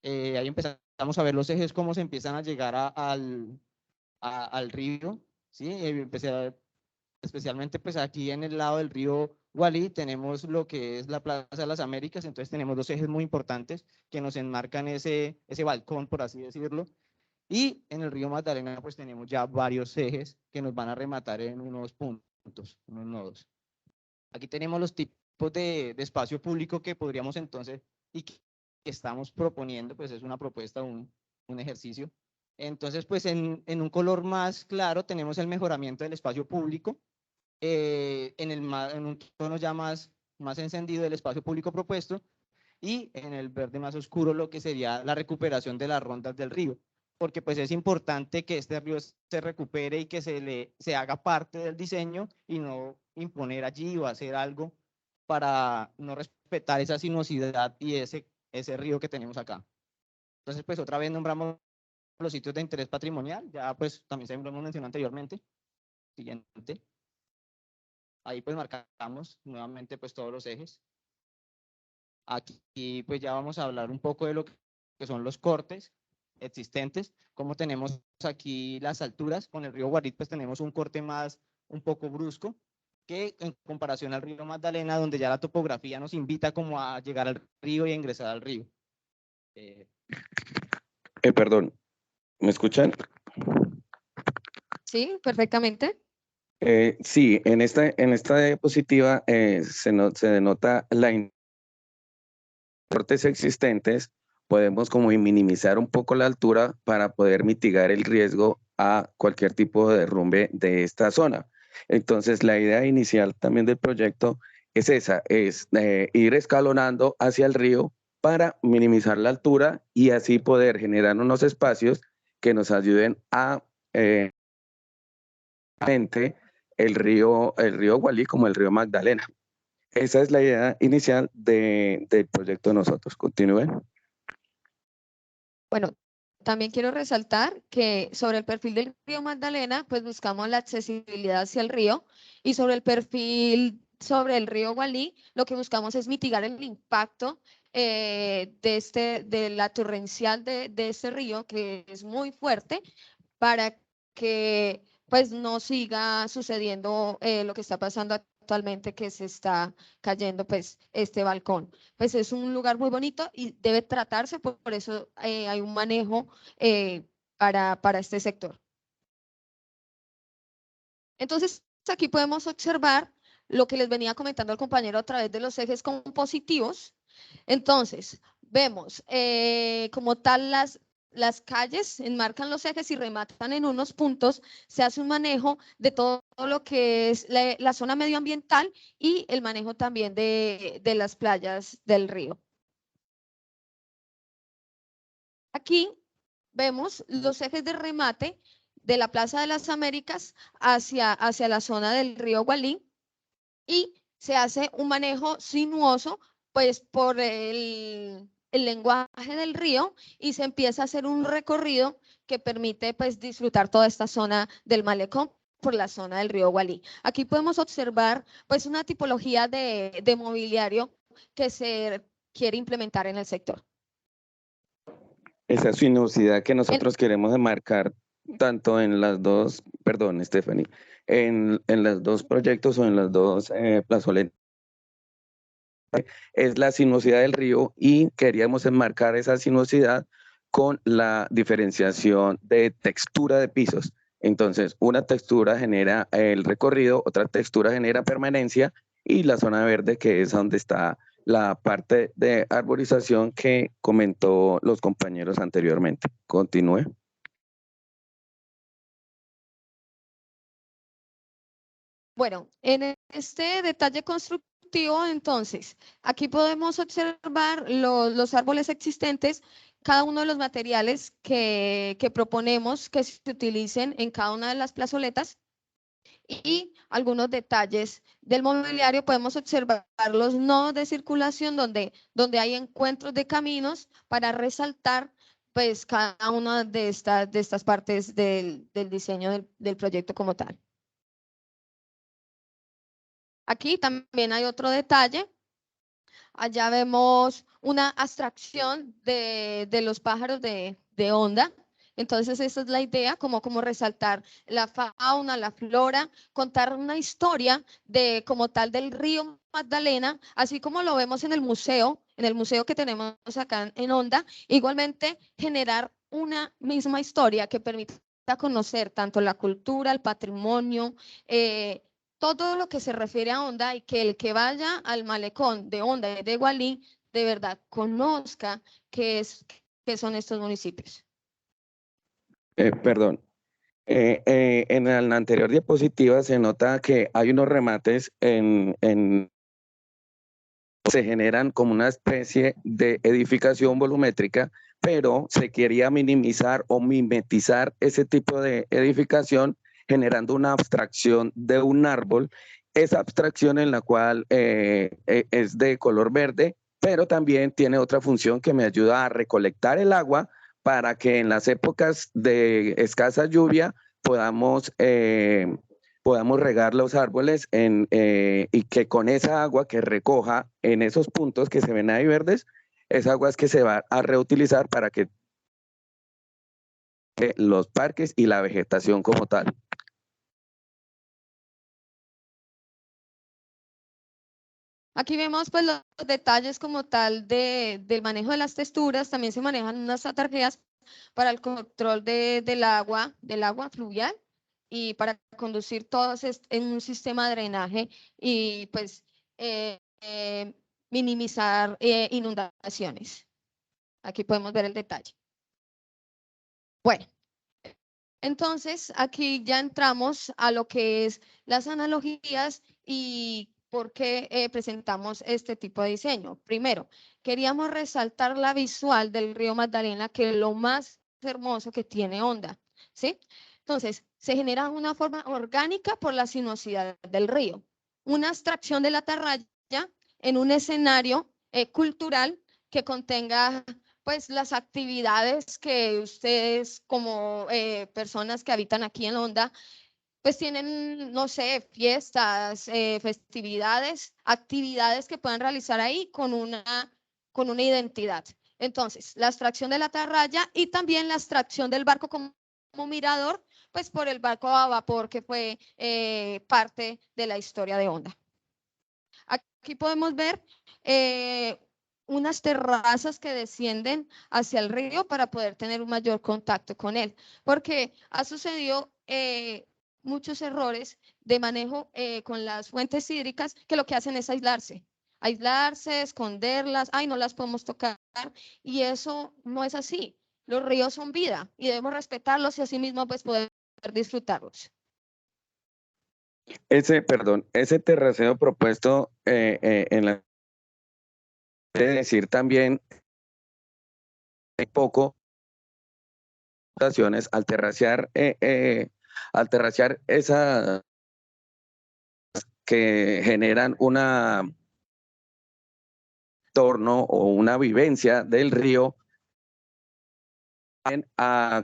Ahí empezamos a ver los ejes, cómo se empiezan a llegar al río, ¿sí? Especialmente pues aquí en el lado del río Gualí tenemos lo que es la Plaza de las Américas, entonces tenemos dos ejes muy importantes que nos enmarcan ese balcón, por así decirlo, y en el río Magdalena pues tenemos ya varios ejes que nos van a rematar en unos puntos, unos nodos. Aquí tenemos los tipos de espacio público que podríamos entonces, y que estamos proponiendo, pues es una propuesta, un ejercicio. Entonces, pues en un color más claro tenemos el mejoramiento del espacio público, en un tono ya más encendido del espacio público propuesto, y en el verde más oscuro lo que sería la recuperación de las rondas del río, porque pues es importante que este río se recupere y que se haga parte del diseño y no imponer allí o hacer algo para no respetar esa sinuosidad y ese río que tenemos acá. Entonces, pues otra vez nombramos los sitios de interés patrimonial, ya pues también se lo hemos mencionado anteriormente. Siguiente. Ahí pues marcamos nuevamente pues todos los ejes. Aquí pues ya vamos a hablar un poco de lo que son los cortes existentes. Como tenemos aquí las alturas, con el río Guarit pues tenemos un corte un poco brusco, que en comparación al río Magdalena, donde ya la topografía nos invita como a llegar al río y a ingresar al río. Perdón, ¿me escuchan? Sí, perfectamente. Sí, en esta diapositiva se denota cortes existentes. Podemos como minimizar un poco la altura para poder mitigar el riesgo a cualquier tipo de derrumbe de esta zona. Entonces, la idea inicial también del proyecto es esa, es ir escalonando hacia el río para minimizar la altura y así poder generar unos espacios que nos ayuden a el río Gualí como el río Magdalena. Esa es la idea inicial del proyecto de nosotros. Continúen. Bueno, también quiero resaltar que sobre el perfil del río Magdalena, pues buscamos la accesibilidad hacia el río, y sobre el perfil sobre el río Gualí, lo que buscamos es mitigar el impacto de la torrencial de este río, que es muy fuerte, para que pues no siga sucediendo lo que está pasando actualmente, que se está cayendo pues este balcón. Pues es un lugar muy bonito y debe tratarse, por eso hay un manejo para este sector. Entonces, aquí podemos observar lo que les venía comentando el compañero a través de los ejes compositivos. Entonces, vemos como tal las calles enmarcan los ejes y rematan en unos puntos. Se hace un manejo de todo lo que es la zona medioambiental y el manejo también de las playas del río. Aquí vemos los ejes de remate de la Plaza de las Américas hacia la zona del río Gualí, y se hace un manejo sinuoso pues por el lenguaje del río, y se empieza a hacer un recorrido que permite pues disfrutar toda esta zona del malecón por la zona del río Gualí. Aquí podemos observar pues una tipología de mobiliario que se quiere implementar en el sector. Esa sinuosidad que nosotros queremos enmarcar tanto en las dos, perdón, Stephanie, en los dos proyectos o en las dos plazoletas, es la sinuosidad del río, y queríamos enmarcar esa sinuosidad con la diferenciación de textura de pisos. Entonces, una textura genera el recorrido, otra textura genera permanencia, y la zona verde, que es donde está la parte de arborización que comentó los compañeros anteriormente. Continúe. Bueno, en este detalle constructivo, entonces, aquí podemos observar los árboles existentes cada uno de los materiales que proponemos que se utilicen en cada una de las plazoletas y algunos detalles del mobiliario. Podemos observar los nodos de circulación donde hay encuentros de caminos para resaltar pues cada una de estas partes del diseño del proyecto como tal. Aquí también hay otro detalle. Allá vemos una abstracción de los pájaros de onda. Entonces, esa es la idea, como resaltar la fauna, la flora, contar una historia como tal del río Magdalena, así como lo vemos en el museo que tenemos acá en Honda. Igualmente, generar una misma historia que permita conocer tanto la cultura, el patrimonio, todo lo que se refiere a Honda, y que el que vaya al malecón de Honda y de Gualí de verdad conozca qué son estos municipios. Perdón. En la anterior diapositiva se nota que hay unos remates se generan como una especie de edificación volumétrica, pero se quería minimizar o mimetizar ese tipo de edificación generando una abstracción de un árbol, esa abstracción en la cual es de color verde, pero también tiene otra función que me ayuda a recolectar el agua para que en las épocas de escasa lluvia podamos regar los árboles y que con esa agua que recoja en esos puntos que se ven ahí verdes, esa agua es que se va a reutilizar para que los parques y la vegetación como tal. Aquí vemos pues los detalles como tal del manejo de las texturas. También se manejan unas atarjeas para el control del agua fluvial y para conducir todos en un sistema de drenaje y pues minimizar inundaciones. Aquí podemos ver el detalle. Bueno, entonces aquí ya entramos a lo que es las analogías y por qué presentamos este tipo de diseño. Primero, queríamos resaltar la visual del río Magdalena, que es lo más hermoso que tiene Honda, ¿sí? Entonces, se genera una forma orgánica por la sinuosidad del río, una abstracción de la atarraya en un escenario cultural que contenga pues las actividades que ustedes como personas que habitan aquí en Honda pues tienen, no sé, fiestas, festividades, actividades que puedan realizar ahí con una identidad. Entonces, la abstracción de la atarraya y también la abstracción del barco como mirador, pues por el barco a vapor que fue parte de la historia de Honda. Aquí podemos ver unas terrazas que descienden hacia el río para poder tener un mayor contacto con él, porque ha sucedido muchos errores de manejo con las fuentes hídricas que lo que hacen es aislarse, esconderlas, no las podemos tocar, y eso no es así. Los ríos son vida y debemos respetarlos y asimismo pues poder disfrutarlos. Ese terraceo propuesto en la... Quiere decir también hay poco al terracear esas que generan una entorno o una vivencia del río.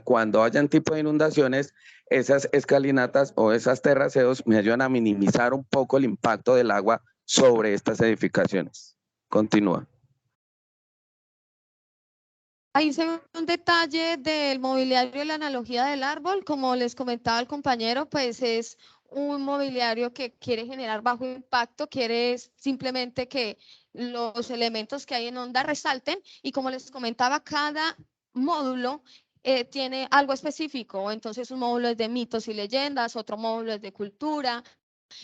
Cuando hayan tipo de inundaciones, esas escalinatas o esos terraceos me ayudan a minimizar un poco el impacto del agua sobre estas edificaciones. Continúa. Ahí se ve un detalle del mobiliario y la analogía del árbol. Como les comentaba el compañero, pues es un mobiliario que quiere generar bajo impacto, quiere simplemente que los elementos que hay en Honda resalten, y como les comentaba, cada módulo tiene algo específico. Entonces un módulo es de mitos y leyendas, otro módulo es de cultura,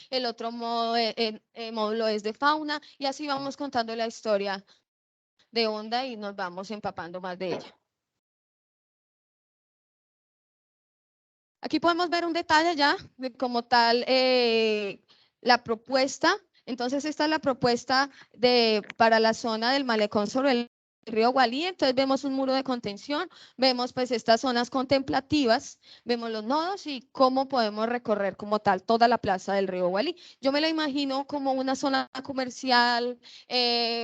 el otro módulo es de fauna, y así vamos contando la historia de Honda y nos vamos empapando más de ella. Aquí podemos ver un detalle ya de como tal la propuesta. Entonces esta es la propuesta para la zona del malecón sobre el río Gualí, entonces vemos un muro de contención, vemos pues estas zonas contemplativas, vemos los nodos y cómo podemos recorrer como tal toda la plaza del río Gualí. Yo me la imagino como una zona comercial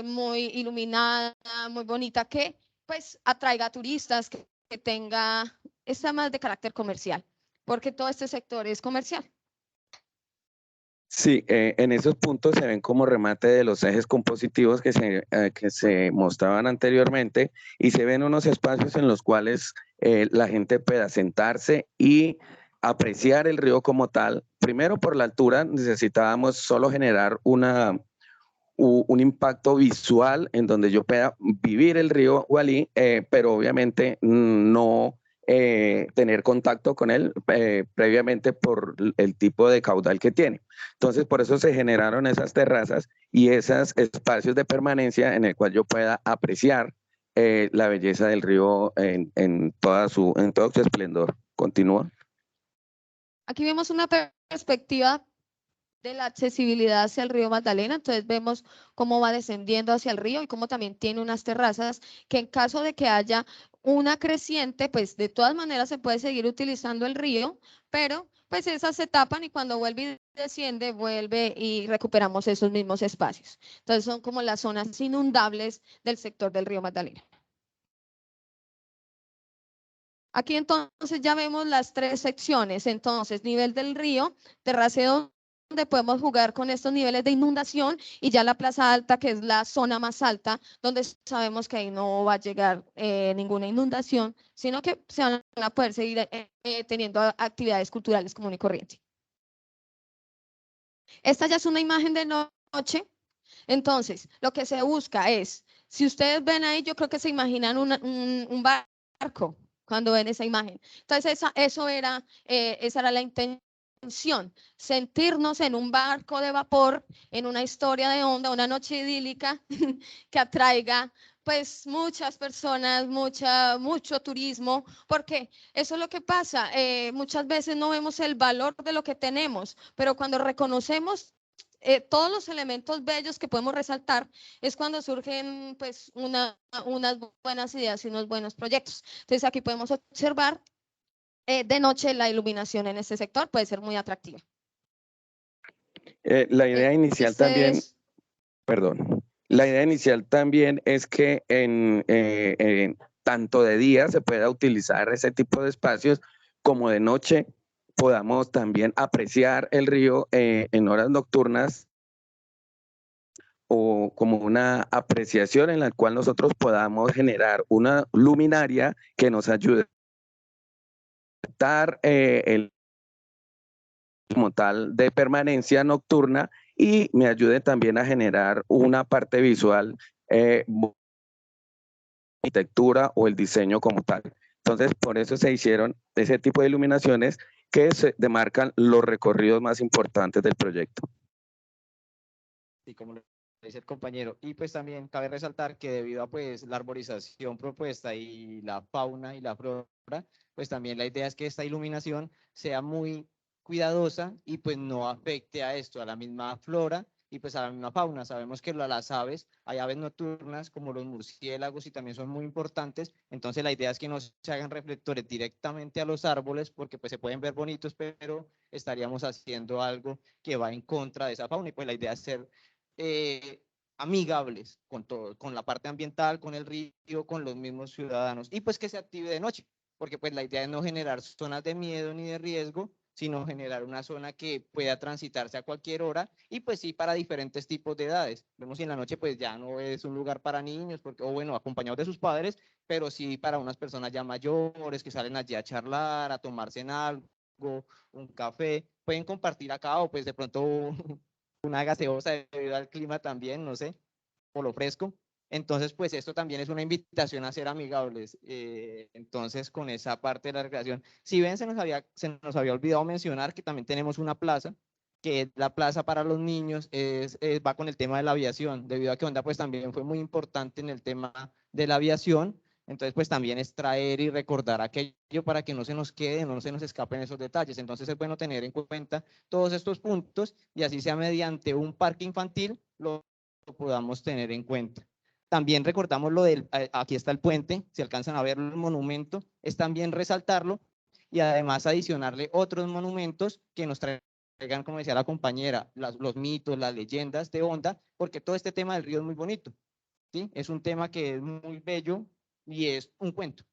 muy iluminada, muy bonita, que pues atraiga turistas, que tenga, está más de carácter comercial, porque todo este sector es comercial. Sí, en esos puntos se ven como remate de los ejes compositivos que se mostraban anteriormente y se ven unos espacios en los cuales la gente pueda sentarse y apreciar el río como tal. Primero, por la altura, necesitábamos solo generar un impacto visual en donde yo pueda vivir el río Gualí, pero obviamente no tener contacto con él previamente por el tipo de caudal que tiene. Entonces, por eso se generaron esas terrazas y esos espacios de permanencia en el cual yo pueda apreciar la belleza del río en todo su esplendor. Continúa. Aquí vemos una perspectiva de la accesibilidad hacia el río Magdalena, entonces vemos cómo va descendiendo hacia el río y cómo también tiene unas terrazas que en caso de que haya una creciente, pues de todas maneras se puede seguir utilizando el río, pero pues esas se tapan y cuando vuelve y desciende, vuelve y recuperamos esos mismos espacios. Entonces son como las zonas inundables del sector del río Magdalena. Aquí entonces ya vemos las tres secciones, entonces nivel del río, terraceo donde podemos jugar con estos niveles de inundación y ya la plaza alta que es la zona más alta donde sabemos que ahí no va a llegar ninguna inundación, sino que se van a poder seguir teniendo actividades culturales común y corriente. Esta ya es una imagen de noche, entonces lo que se busca es, si ustedes ven ahí, yo creo que se imaginan un barco cuando ven esa imagen. Entonces, esa era la intención, sentirnos en un barco de vapor, en una historia de onda, una noche idílica que atraiga pues muchas personas, mucho turismo, porque eso es lo que pasa, muchas veces no vemos el valor de lo que tenemos, pero cuando reconocemos todos los elementos bellos que podemos resaltar es cuando surgen pues unas buenas ideas y unos buenos proyectos. Entonces aquí podemos observar de noche la iluminación en este sector puede ser muy atractiva. La idea inicial también, perdón, la idea inicial también es que tanto de día se pueda utilizar ese tipo de espacios como de noche podamos también apreciar el río en horas nocturnas o como una apreciación en la cual nosotros podamos generar una luminaria que nos ayude a dar el como tal de permanencia nocturna y me ayude también a generar una parte visual, arquitectura o el diseño como tal. Entonces, por eso se hicieron ese tipo de iluminaciones que se demarcan los recorridos más importantes del proyecto. Sí, como lo dice el compañero. Y pues también cabe resaltar que debido a pues la arborización propuesta y la fauna y la flora, pues también la idea es que esta iluminación sea muy cuidadosa y pues no afecte a esto, a la misma flora y pues a la misma fauna. Sabemos que las aves, hay aves nocturnas como los murciélagos y también son muy importantes, entonces la idea es que no se hagan reflectores directamente a los árboles porque pues se pueden ver bonitos, pero estaríamos haciendo algo que va en contra de esa fauna y pues la idea es ser amigables con todo, con la parte ambiental, con el río, con los mismos ciudadanos y pues que se active de noche, porque pues la idea es no generar zonas de miedo ni de riesgo, sino generar una zona que pueda transitarse a cualquier hora y pues sí para diferentes tipos de edades. Vemos que en la noche pues ya no es un lugar para niños, porque, o bueno, acompañados de sus padres, pero sí para unas personas ya mayores que salen allí a charlar, a tomarse en algo, un café, pueden compartir acá o pues de pronto una gaseosa debido al clima también, no sé, por lo fresco. Entonces, pues esto también es una invitación a ser amigables. Entonces, con esa parte de la recreación, si ven, se nos había olvidado mencionar que también tenemos una plaza, que es la plaza para los niños, va con el tema de la aviación, debido a que Honda pues también fue muy importante en el tema de la aviación. Entonces, pues también es traer y recordar aquello para que no se nos quede, no se nos escapen esos detalles. Entonces, es bueno tener en cuenta todos estos puntos y así sea mediante un parque infantil lo podamos tener en cuenta. También recordamos lo del, aquí está el puente, si alcanzan a ver el monumento, es también resaltarlo y además adicionarle otros monumentos que nos traigan, como decía la compañera, los mitos, las leyendas de Honda, porque todo este tema del río es muy bonito, ¿sí? Es un tema que es muy bello y es un cuento.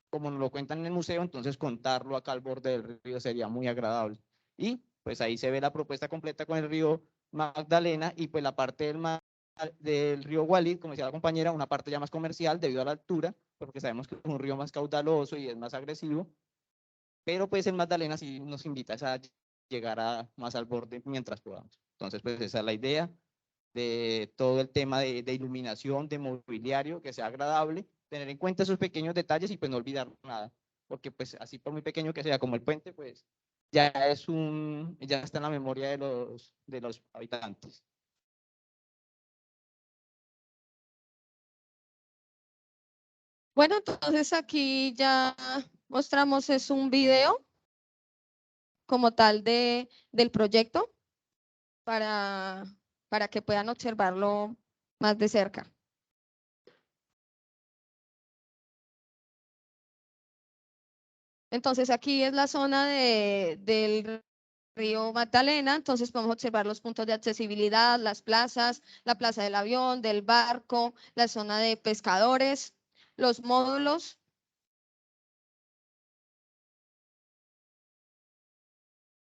Como nos lo cuentan en el museo, entonces contarlo acá al borde del río sería muy agradable. Y pues ahí se ve la propuesta completa con el río Magdalena y pues la parte del río Gualí, como decía la compañera, una parte ya más comercial debido a la altura, porque sabemos que es un río más caudaloso y es más agresivo, pero pues en Magdalena sí nos invita a llegar más al borde mientras podamos. Entonces pues esa es la idea de todo el tema de iluminación, de mobiliario, que sea agradable, tener en cuenta esos pequeños detalles y pues no olvidar nada, porque pues así por muy pequeño que sea como el puente, pues ya está en la memoria de los habitantes. Bueno, entonces aquí ya mostramos es un video como tal del proyecto para que puedan observarlo más de cerca. Entonces aquí es la zona del río Magdalena, entonces podemos observar los puntos de accesibilidad, las plazas, la plaza del avión, del barco, la zona de pescadores, los módulos.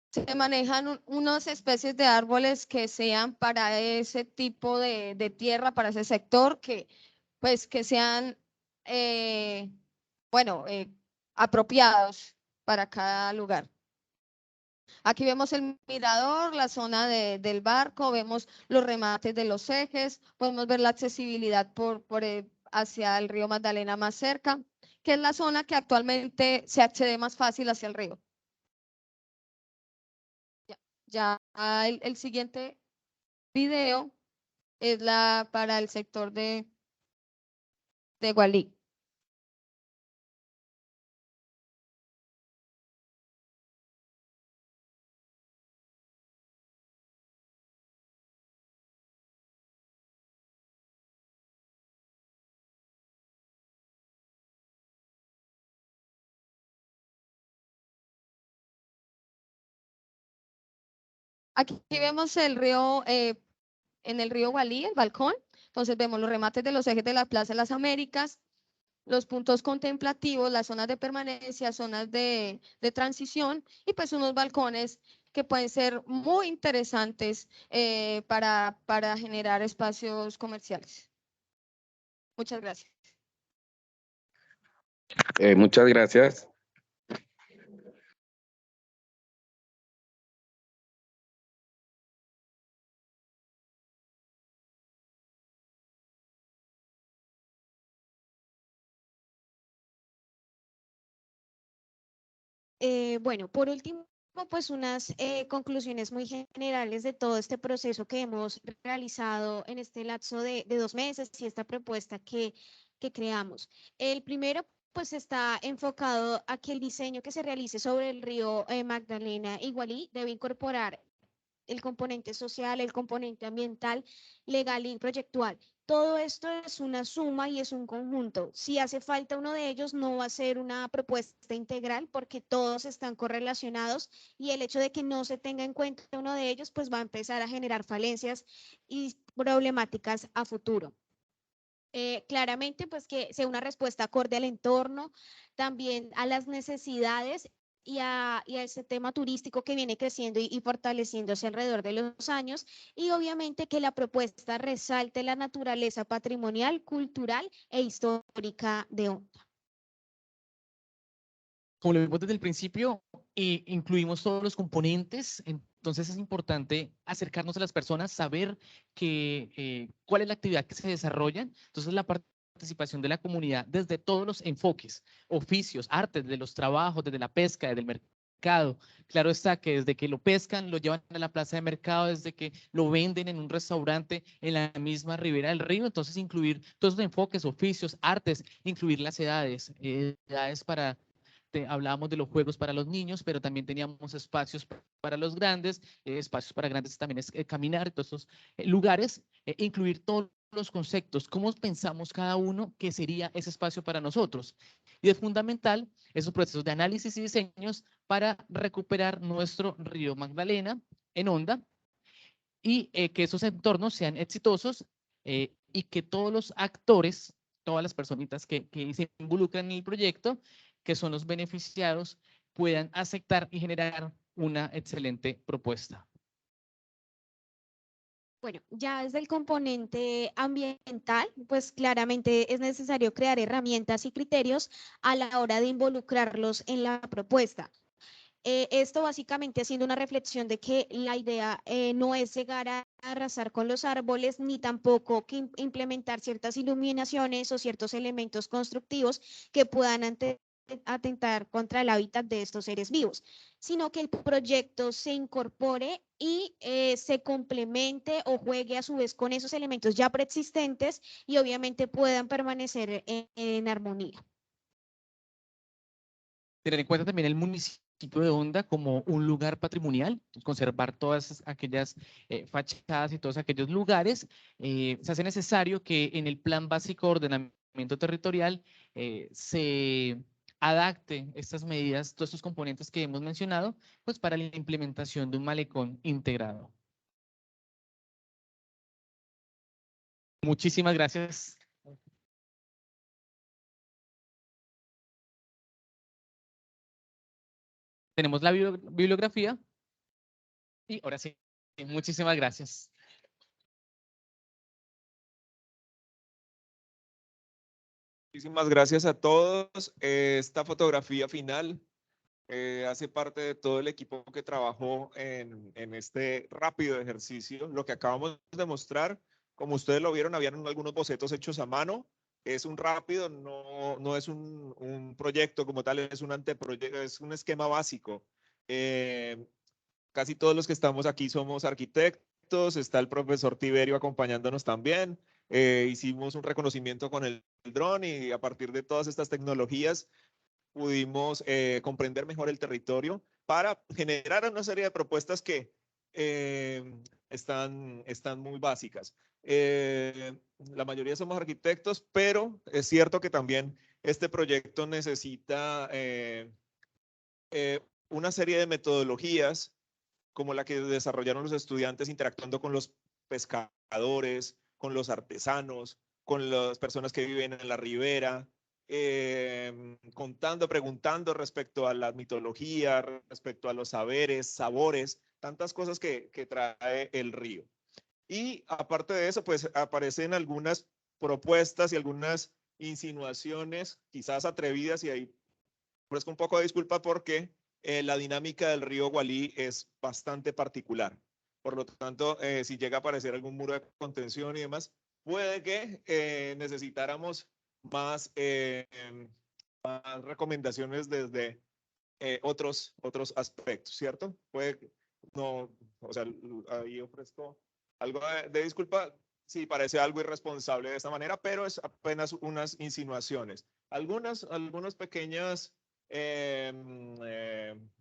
Se manejan unas especies de árboles que sean para ese tipo de tierra, para ese sector, que pues que sean, bueno, apropiados para cada lugar. Aquí vemos el mirador, la zona del barco, vemos los remates de los ejes, podemos ver la accesibilidad hacia el río Magdalena más cerca, que es la zona que actualmente se accede más fácil hacia el río. Ya el siguiente video es para el sector de Gualí. Aquí vemos el río, en el río Gualí, el balcón. Entonces vemos los remates de los ejes de la Plaza de las Américas, los puntos contemplativos, las zonas de permanencia, zonas de transición y pues unos balcones que pueden ser muy interesantes para generar espacios comerciales. Muchas gracias. Muchas gracias. Bueno, por último, pues unas conclusiones muy generales de todo este proceso que hemos realizado en este lapso de 2 meses y esta propuesta que creamos. El primero, pues está enfocado a que el diseño que se realice sobre el río Magdalena y Gualí debe incorporar el componente social, el componente ambiental, legal y proyectual. Todo esto es una suma y es un conjunto. Si hace falta uno de ellos, no va a ser una propuesta integral porque todos están correlacionados y el hecho de que no se tenga en cuenta uno de ellos, pues va a empezar a generar falencias y problemáticas a futuro. Claramente, pues que sea una respuesta acorde al entorno, también a las necesidades y a ese tema turístico que viene creciendo y fortaleciéndose alrededor de los años, y obviamente que la propuesta resalte la naturaleza patrimonial, cultural e histórica de Honda. Como lo vimos desde el principio, incluimos todos los componentes, entonces es importante acercarnos a las personas, saber cuál es la actividad que se desarrolla, entonces la participación de la comunidad desde todos los enfoques, oficios, artes, de los trabajos, desde la pesca, desde el mercado. Claro está que desde que lo pescan, lo llevan a la plaza de mercado, desde que lo venden en un restaurante en la misma ribera del río, entonces incluir todos los enfoques, oficios, artes, incluir las edades para... Hablábamos de los juegos para los niños, pero también teníamos espacios para los grandes, espacios para grandes también es caminar, todos esos lugares, incluir todo los conceptos, cómo pensamos cada uno que sería ese espacio para nosotros. Y es fundamental esos procesos de análisis y diseños para recuperar nuestro río Magdalena en Honda y que esos entornos sean exitosos y que todos los actores, todas las personitas que se involucran en el proyecto, que son los beneficiados, puedan aceptar y generar una excelente propuesta. Bueno, ya desde el componente ambiental, pues claramente es necesario crear herramientas y criterios a la hora de involucrarlos en la propuesta. Esto básicamente haciendo una reflexión de que la idea no es llegar a arrasar con los árboles, ni tampoco que implementar ciertas iluminaciones o ciertos elementos constructivos que puedan atentar contra el hábitat de estos seres vivos, sino que el proyecto se incorpore y se complemente o juegue a su vez con esos elementos ya preexistentes y obviamente puedan permanecer en armonía. Tener en cuenta también el municipio de Honda como un lugar patrimonial, conservar todas aquellas fachadas y todos aquellos lugares. Se hace necesario que en el plan básico de ordenamiento territorial se adapte estas medidas, todos estos componentes que hemos mencionado, pues para la implementación de un malecón integrado. Muchísimas gracias. Tenemos la bibliografía y ahora sí, muchísimas gracias. Muchísimas gracias a todos. Esta fotografía final hace parte de todo el equipo que trabajó en este rápido ejercicio. Lo que acabamos de mostrar, como ustedes lo vieron, habían algunos bocetos hechos a mano. Es un rápido, no es un proyecto como tal, es un anteproyecto, es un esquema básico. Casi todos los que estamos aquí somos arquitectos, está el profesor Tiberio acompañándonos también. Hicimos un reconocimiento con el dron y a partir de todas estas tecnologías pudimos comprender mejor el territorio para generar una serie de propuestas que están muy básicas. La mayoría somos arquitectos, pero es cierto que también este proyecto necesita una serie de metodologías como la que desarrollaron los estudiantes interactuando con los pescadores, con los artesanos, con las personas que viven en la ribera, contando, preguntando respecto a la mitología, respecto a los saberes, sabores, tantas cosas que trae el río. Y aparte de eso, pues aparecen algunas propuestas y algunas insinuaciones, quizás atrevidas, y ahí ofrezco un poco de disculpa porque la dinámica del río Gualí es bastante particular. Por lo tanto, si llega a aparecer algún muro de contención y demás, puede que necesitáramos más recomendaciones desde otros aspectos, ¿cierto? No, o sea, ahí ofrezco algo de disculpa si parece algo irresponsable de esta manera, pero es apenas unas insinuaciones. Algunas pequeñas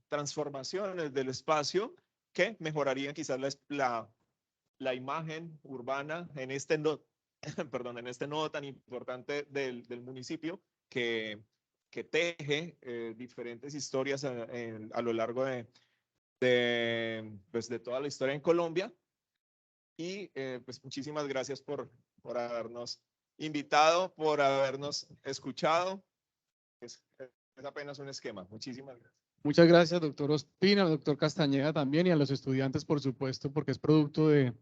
transformaciones del espacio que mejorarían quizás la imagen urbana en este nodo, perdón, en este nodo tan importante del municipio que teje diferentes historias a lo largo pues de toda la historia en Colombia. Y pues muchísimas gracias por habernos invitado, por habernos escuchado. Es apenas un esquema. Muchísimas gracias. Muchas gracias, doctor Ospina, doctor Castañeda también, y a los estudiantes, por supuesto, porque es producto de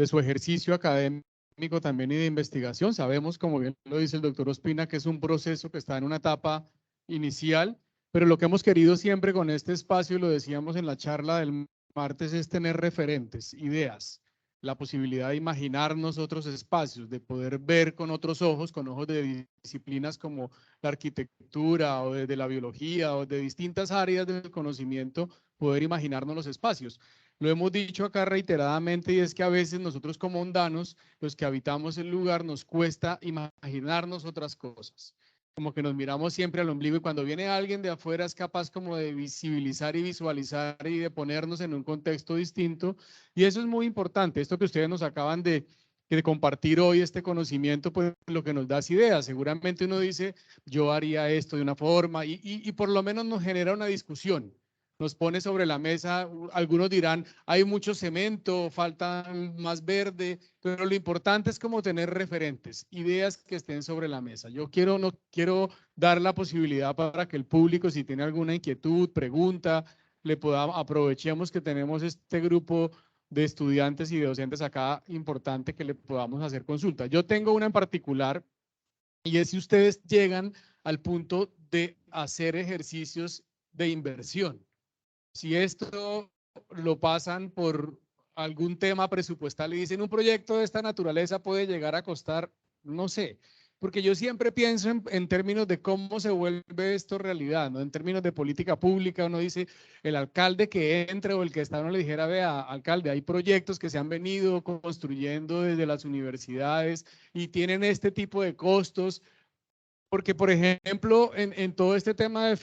su ejercicio académico también y de investigación. Sabemos, como bien lo dice el doctor Ospina, que es un proceso que está en una etapa inicial, pero lo que hemos querido siempre con este espacio, y lo decíamos en la charla del martes, es tener referentes, ideas, la posibilidad de imaginarnos otros espacios, de poder ver con otros ojos, con ojos de disciplinas como la arquitectura o de la biología o de distintas áreas del conocimiento, poder imaginarnos los espacios. Lo hemos dicho acá reiteradamente y es que a veces nosotros como hondanos, los que habitamos el lugar, nos cuesta imaginarnos otras cosas. Como que nos miramos siempre al ombligo y cuando viene alguien de afuera es capaz como de visibilizar y visualizar y de ponernos en un contexto distinto. Y eso es muy importante, esto que ustedes nos acaban de que compartir hoy este conocimiento, pues lo que nos da es ideas. Seguramente uno dice, yo haría esto de una forma y por lo menos nos genera una discusión. Nos pone sobre la mesa, algunos dirán, hay mucho cemento, falta más verde, pero lo importante es como tener referentes, ideas que estén sobre la mesa. Yo no quiero dar la posibilidad para que el público, si tiene alguna inquietud, pregunta, aprovechemos que tenemos este grupo de estudiantes y de docentes acá, importante que le podamos hacer consulta. Yo tengo una en particular y es si ustedes llegan al punto de hacer ejercicios de inversión. Si esto lo pasan por algún tema presupuestal y dicen un proyecto de esta naturaleza puede llegar a costar, no sé, porque yo siempre pienso en términos de cómo se vuelve esto realidad, ¿no? En términos de política pública, uno dice, el alcalde que entre o el que está, uno le dijera, vea, alcalde, hay proyectos que se han venido construyendo desde las universidades y tienen este tipo de costos, porque, por ejemplo, en todo este tema de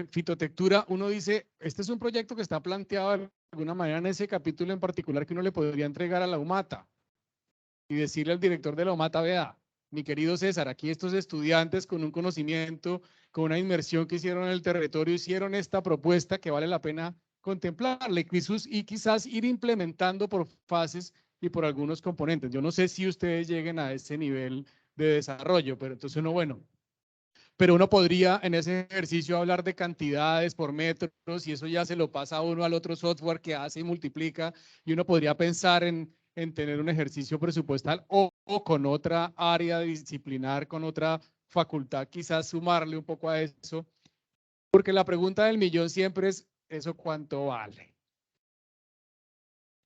fitotectura, uno dice, este es un proyecto que está planteado de alguna manera en ese capítulo en particular que uno le podría entregar a la UMATA y decirle al director de la UMATA, vea, mi querido César, aquí estos estudiantes con un conocimiento, con una inmersión que hicieron en el territorio, hicieron esta propuesta que vale la pena contemplarla y quizás ir implementando por fases y por algunos componentes. Yo no sé si ustedes lleguen a ese nivel de desarrollo, pero entonces uno, bueno, pero uno podría en ese ejercicio hablar de cantidades por metros y eso ya se lo pasa a uno al otro software que hace y multiplica y uno podría pensar en tener un ejercicio presupuestal o con otra área disciplinar, con otra facultad, quizás sumarle un poco a eso, porque la pregunta del millón siempre es, ¿eso cuánto vale?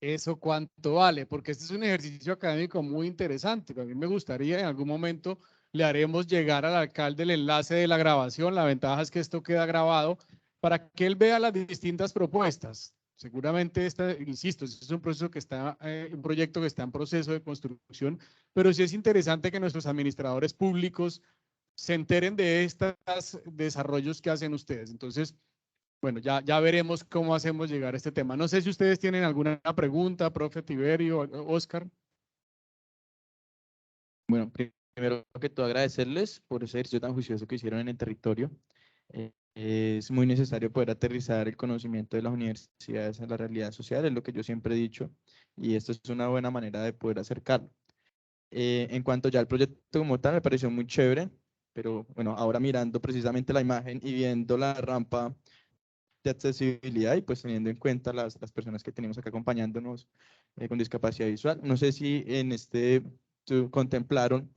¿Eso cuánto vale? Porque este es un ejercicio académico muy interesante. A mí me gustaría en algún momento le haremos llegar al alcalde el enlace de la grabación. La ventaja es que esto queda grabado para que él vea las distintas propuestas. Seguramente insisto, este es un proceso que está, un proyecto que está en proceso de construcción, pero sí es interesante que nuestros administradores públicos se enteren de estos desarrollos que hacen ustedes. Entonces, bueno, ya veremos cómo hacemos llegar a este tema. No sé si ustedes tienen alguna pregunta, profe Tiberio, Oscar. Bueno, primero que todo agradecerles por ese ejercicio tan juicioso que hicieron en el territorio. Es muy necesario poder aterrizar el conocimiento de las universidades en la realidad social, es lo que yo siempre he dicho, y esto es una buena manera de poder acercarlo. En cuanto ya al proyecto como tal, me pareció muy chévere, pero bueno, ahora mirando precisamente la imagen y viendo la rampa de accesibilidad y pues teniendo en cuenta las personas que tenemos acá acompañándonos con discapacidad visual, no sé si en contemplaron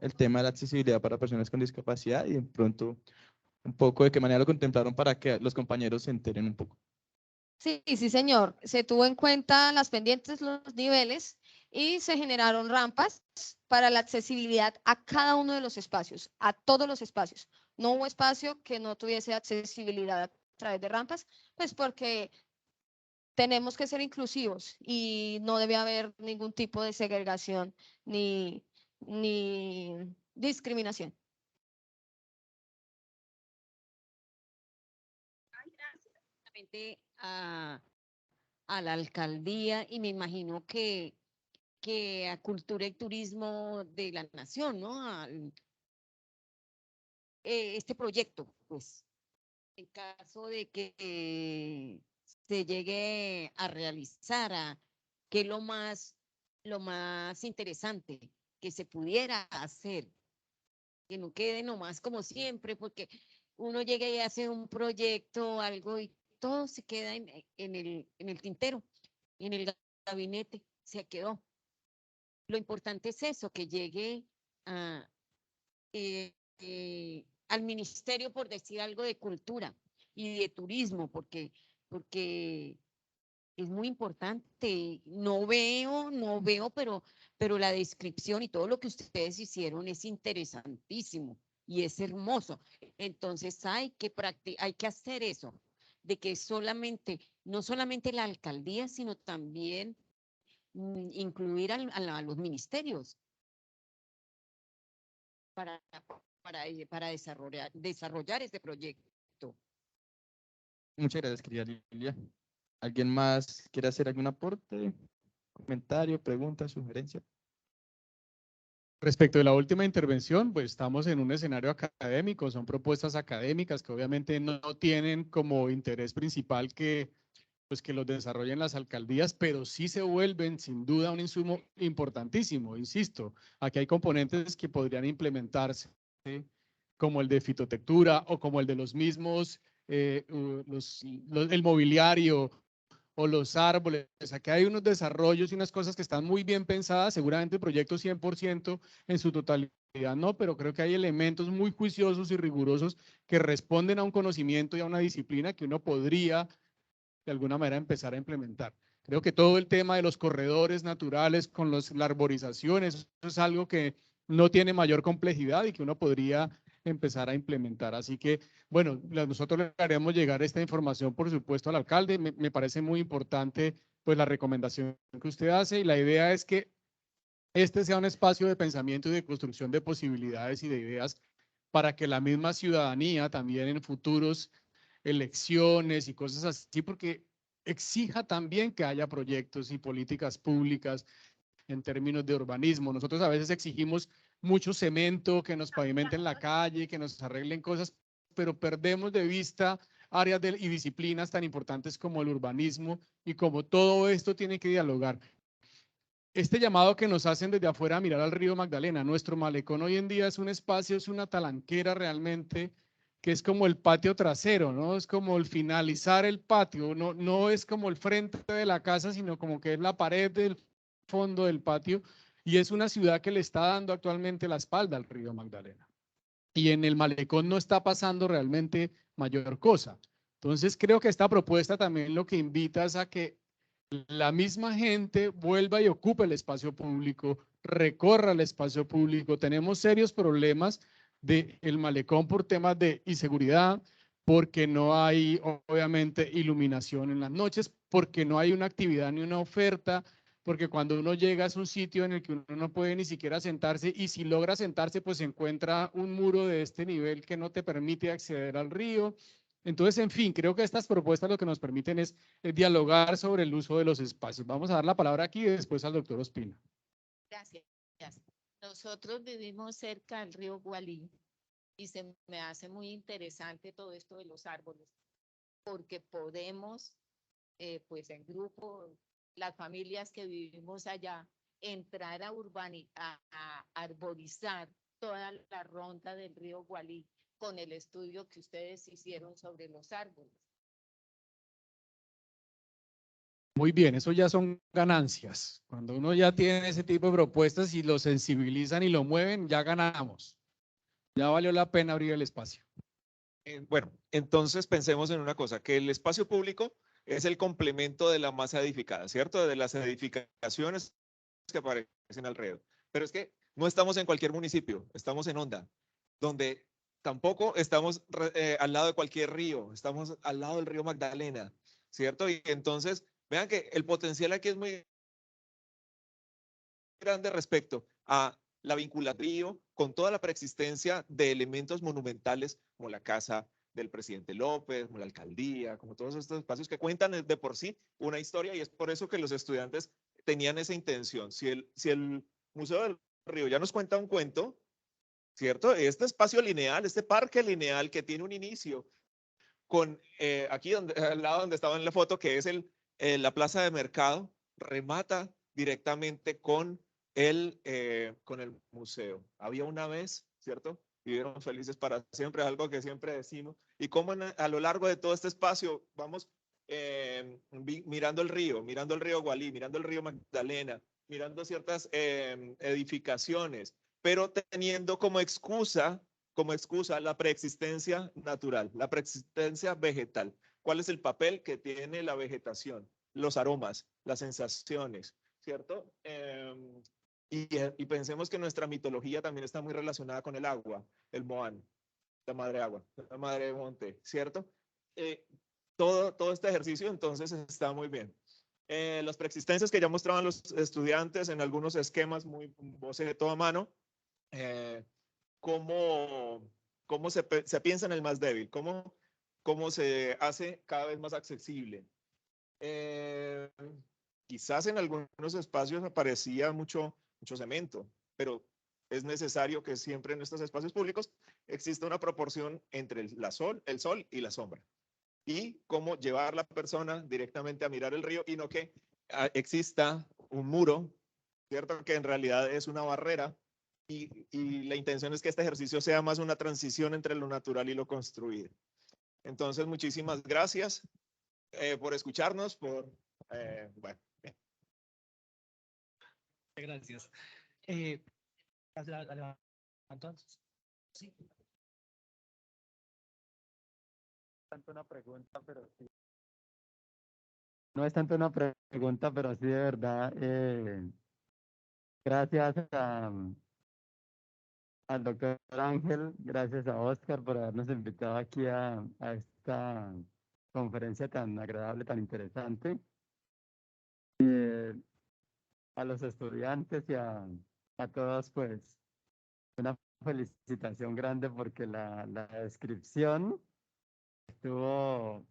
el tema de la accesibilidad para personas con discapacidad y de pronto un poco de qué manera lo contemplaron para que los compañeros se enteren un poco. Sí, sí, señor. Se tuvo en cuenta las pendientes, los niveles y se generaron rampas para la accesibilidad a cada uno de los espacios, a todos los espacios. No hubo espacio que no tuviese accesibilidad a través de rampas, pues porque tenemos que ser inclusivos y no debe haber ningún tipo de segregación ni discriminación. A la alcaldía y me imagino que a Cultura y Turismo de la Nación, ¿no? Este proyecto, pues, en caso de que se llegue a realizar, que es lo más interesante que se pudiera hacer, que no quede nomás como siempre, porque uno llega y hace un proyecto, algo y todo se queda en el tintero, en el gabinete, se quedó. Lo importante es eso, que llegue al ministerio, por decir algo, de cultura y de turismo, porque es muy importante. No veo, pero la descripción y todo lo que ustedes hicieron es interesantísimo y es hermoso. Entonces hay que hacer eso, de que no solamente la alcaldía, sino también incluir a los ministerios para desarrollar este proyecto. Muchas gracias, querida Lilia. ¿Alguien más quiere hacer algún aporte? Comentario, pregunta, sugerencia. Respecto de la última intervención, pues estamos en un escenario académico, son propuestas académicas que obviamente no tienen como interés principal que, pues, que los desarrollen las alcaldías, pero sí se vuelven sin duda un insumo importantísimo, insisto. Aquí hay componentes que podrían implementarse, ¿sí? Como el de fitotectura o como el de los mismos, el mobiliario o los árboles. Aquí hay unos desarrollos y unas cosas que están muy bien pensadas, seguramente el proyecto 100% en su totalidad no, pero creo que hay elementos muy juiciosos y rigurosos que responden a un conocimiento y a una disciplina que uno podría de alguna manera empezar a implementar. Creo que todo el tema de los corredores naturales con la arborización, eso es algo que no tiene mayor complejidad y que uno podría empezar a implementar. Así que, bueno, nosotros le haremos llegar esta información, por supuesto, al alcalde. Me parece muy importante, pues, la recomendación que usted hace y la idea es que este sea un espacio de pensamiento y de construcción de posibilidades y de ideas para que la misma ciudadanía también en futuros elecciones y cosas así, porque exija también que haya proyectos y políticas públicas en términos de urbanismo. Nosotros a veces exigimos mucho cemento, que nos pavimenten la calle, que nos arreglen cosas, pero perdemos de vista áreas y disciplinas tan importantes como el urbanismo y como todo esto tiene que dialogar. Este llamado que nos hacen desde afuera a mirar al río Magdalena, nuestro malecón hoy en día es un espacio, es una talanquera realmente, que es como el patio trasero, ¿no? Es como el finalizar el patio, no es como el frente de la casa, sino como que es la pared del fondo del patio, y es una ciudad que le está dando actualmente la espalda al río Magdalena. Y en el malecón no está pasando realmente mayor cosa. Entonces creo que esta propuesta también lo que invita es a que la misma gente vuelva y ocupe el espacio público, recorra el espacio público. Tenemos serios problemas del malecón por temas de inseguridad, porque no hay obviamente iluminación en las noches, porque no hay una actividad ni una oferta, porque cuando uno llega es un sitio en el que uno no puede ni siquiera sentarse y si logra sentarse pues se encuentra un muro de este nivel que no te permite acceder al río. Entonces, en fin, creo que estas propuestas lo que nos permiten es dialogar sobre el uso de los espacios. Vamos a dar la palabra aquí y después al doctor Ospina. Gracias. Nosotros vivimos cerca del río Gualí y se me hace muy interesante todo esto de los árboles, porque podemos, pues en grupo, las familias que vivimos allá, entrar a arborizar toda la ronda del río Gualí con el estudio que ustedes hicieron sobre los árboles. Muy bien, eso ya son ganancias. Cuando uno ya tiene ese tipo de propuestas y lo sensibilizan y lo mueven, ya ganamos. Ya valió la pena abrir el espacio. Bueno, entonces pensemos en una cosa, que el espacio público es el complemento de la masa edificada, ¿cierto? De las edificaciones que aparecen alrededor. Pero es que no estamos en cualquier municipio, estamos en Honda, donde tampoco estamos al lado de cualquier río, estamos al lado del río Magdalena, ¿cierto? Y entonces, vean que el potencial aquí es muy grande respecto a la vinculación con toda la preexistencia de elementos monumentales como la casa del presidente López, como la alcaldía, como todos estos espacios que cuentan de por sí una historia y es por eso que los estudiantes tenían esa intención. Si el Museo del Río ya nos cuenta un cuento, ¿cierto? Este espacio lineal, este parque lineal que tiene un inicio con aquí donde, al lado donde estaba en la foto, que es la plaza de mercado, remata directamente con el museo. Había una vez, ¿cierto? Vivieron felices para siempre, algo que siempre decimos. Y cómo a lo largo de todo este espacio vamos mirando el río Gualí, mirando el río Magdalena, mirando ciertas edificaciones, pero teniendo como excusa la preexistencia natural, la preexistencia vegetal. ¿Cuál es el papel que tiene la vegetación? Los aromas, las sensaciones, ¿cierto? Y pensemos que nuestra mitología también está muy relacionada con el agua, el Moán, la madre agua, la madre monte, ¿cierto? Todo este ejercicio entonces está muy bien. Las preexistencias que ya mostraban los estudiantes en algunos esquemas muy boceto a mano, cómo se piensa en el más débil, cómo se hace cada vez más accesible. Quizás en algunos espacios aparecía mucho cemento, pero es necesario que siempre en estos espacios públicos exista una proporción entre el sol y la sombra. Y cómo llevar a la persona directamente a mirar el río y no que exista un muro, ¿cierto? Que en realidad es una barrera y la intención es que este ejercicio sea más una transición entre lo natural y lo construido. Entonces, muchísimas gracias por escucharnos, bueno, bien. Gracias. Entonces, sí. Tanto una pregunta, pero sí. No es tanto una pregunta, pero sí de verdad. Gracias al doctor Ángel, gracias a Oscar por habernos invitado aquí a esta conferencia tan agradable, tan interesante. A los estudiantes y a todos, pues, una felicitación grande porque la descripción estuvo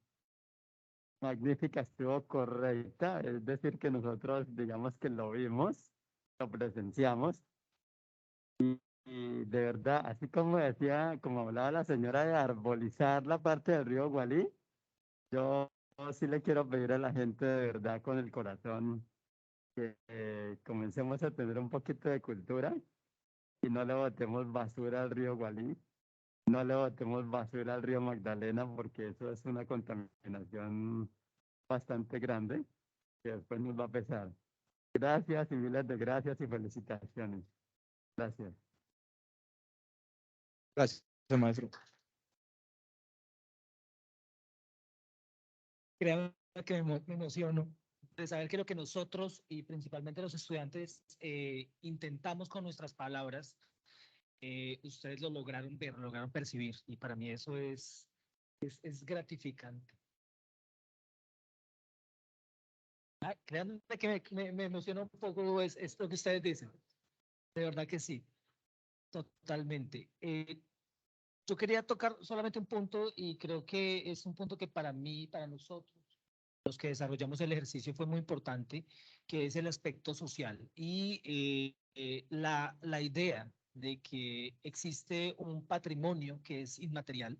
magnífica, estuvo correcta, es decir, que nosotros digamos que lo vimos, lo presenciamos y de verdad, así como decía, como hablaba la señora de arbolizar la parte del río Gualí, yo sí le quiero pedir a la gente de verdad con el corazón que comencemos a tener un poquito de cultura y no le botemos basura al río Gualí, no le botemos basura al río Magdalena porque eso es una contaminación bastante grande que después nos va a pesar. Gracias y miles de gracias y felicitaciones. Gracias. Gracias, maestro. Créanme que me emociono de saber que lo que nosotros y principalmente los estudiantes intentamos con nuestras palabras, ustedes lo lograron ver, lo lograron percibir y para mí eso es gratificante. Créanme que me emociona un poco es lo que ustedes dicen. De verdad que sí, totalmente. Yo quería tocar solamente un punto y creo que es un punto que para mí, para nosotros, los que desarrollamos el ejercicio fue muy importante, que es el aspecto social y la idea de que existe un patrimonio que es inmaterial,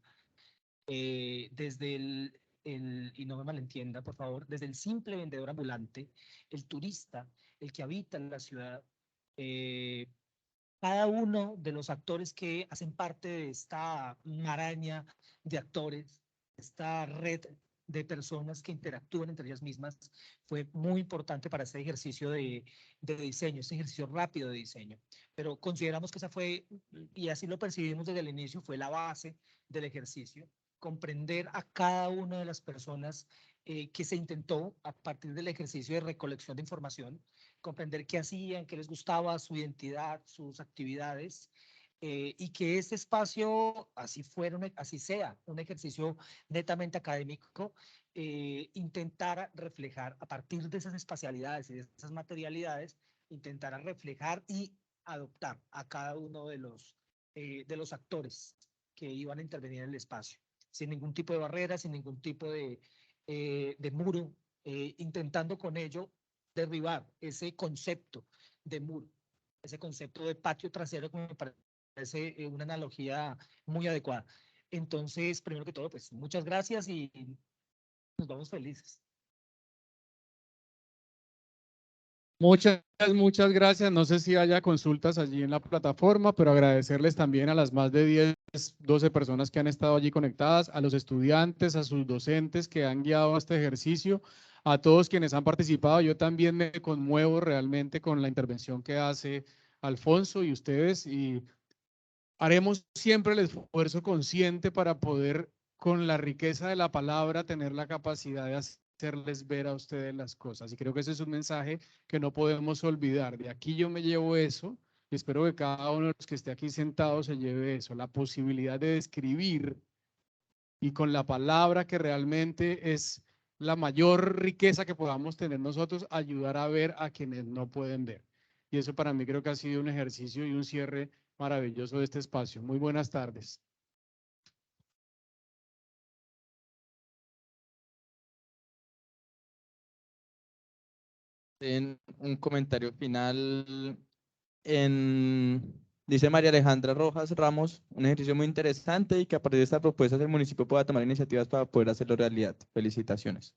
desde y no me malentienda, por favor, desde el simple vendedor ambulante, el turista, el que habita en la ciudad, cada uno de los actores que hacen parte de esta maraña de actores, esta red de personas que interactúan entre ellas mismas, fue muy importante para este ejercicio de diseño, este ejercicio rápido de diseño. Pero consideramos que esa fue, y así lo percibimos desde el inicio, fue la base del ejercicio, comprender a cada una de las personas que se intentó a partir del ejercicio de recolección de información, comprender qué hacían, qué les gustaba, su identidad, sus actividades, y que este espacio, así sea un ejercicio netamente académico, intentara reflejar a partir de esas espacialidades y de esas materialidades, intentara reflejar y adoptar a cada uno de los actores que iban a intervenir en el espacio, sin ningún tipo de barrera, sin ningún tipo de muro, intentando con ello derribar ese concepto de muro, ese concepto de patio trasero, que me parece una analogía muy adecuada. Entonces, primero que todo, pues muchas gracias y nos vamos felices. Muchas gracias. No sé si haya consultas allí en la plataforma, pero agradecerles también a las más de 10, 12 personas que han estado allí conectadas, a los estudiantes, a sus docentes que han guiado este ejercicio, a todos quienes han participado. Yo también me conmuevo realmente con la intervención que hace Alfonso y ustedes y haremos siempre el esfuerzo consciente para poder, con la riqueza de la palabra, tener la capacidad de hacerles ver a ustedes las cosas. Y creo que ese es un mensaje que no podemos olvidar. De aquí yo me llevo eso y espero que cada uno de los que esté aquí sentado se lleve eso, la posibilidad de describir y con la palabra, que realmente es la mayor riqueza que podamos tener nosotros, ayudar a ver a quienes no pueden ver. Y eso para mí creo que ha sido un ejercicio y un cierre maravilloso de este espacio. Muy buenas tardes. En un comentario final, dice María Alejandra Rojas Ramos, un ejercicio muy interesante y que a partir de esta propuesta el municipio pueda tomar iniciativas para poder hacerlo realidad. Felicitaciones.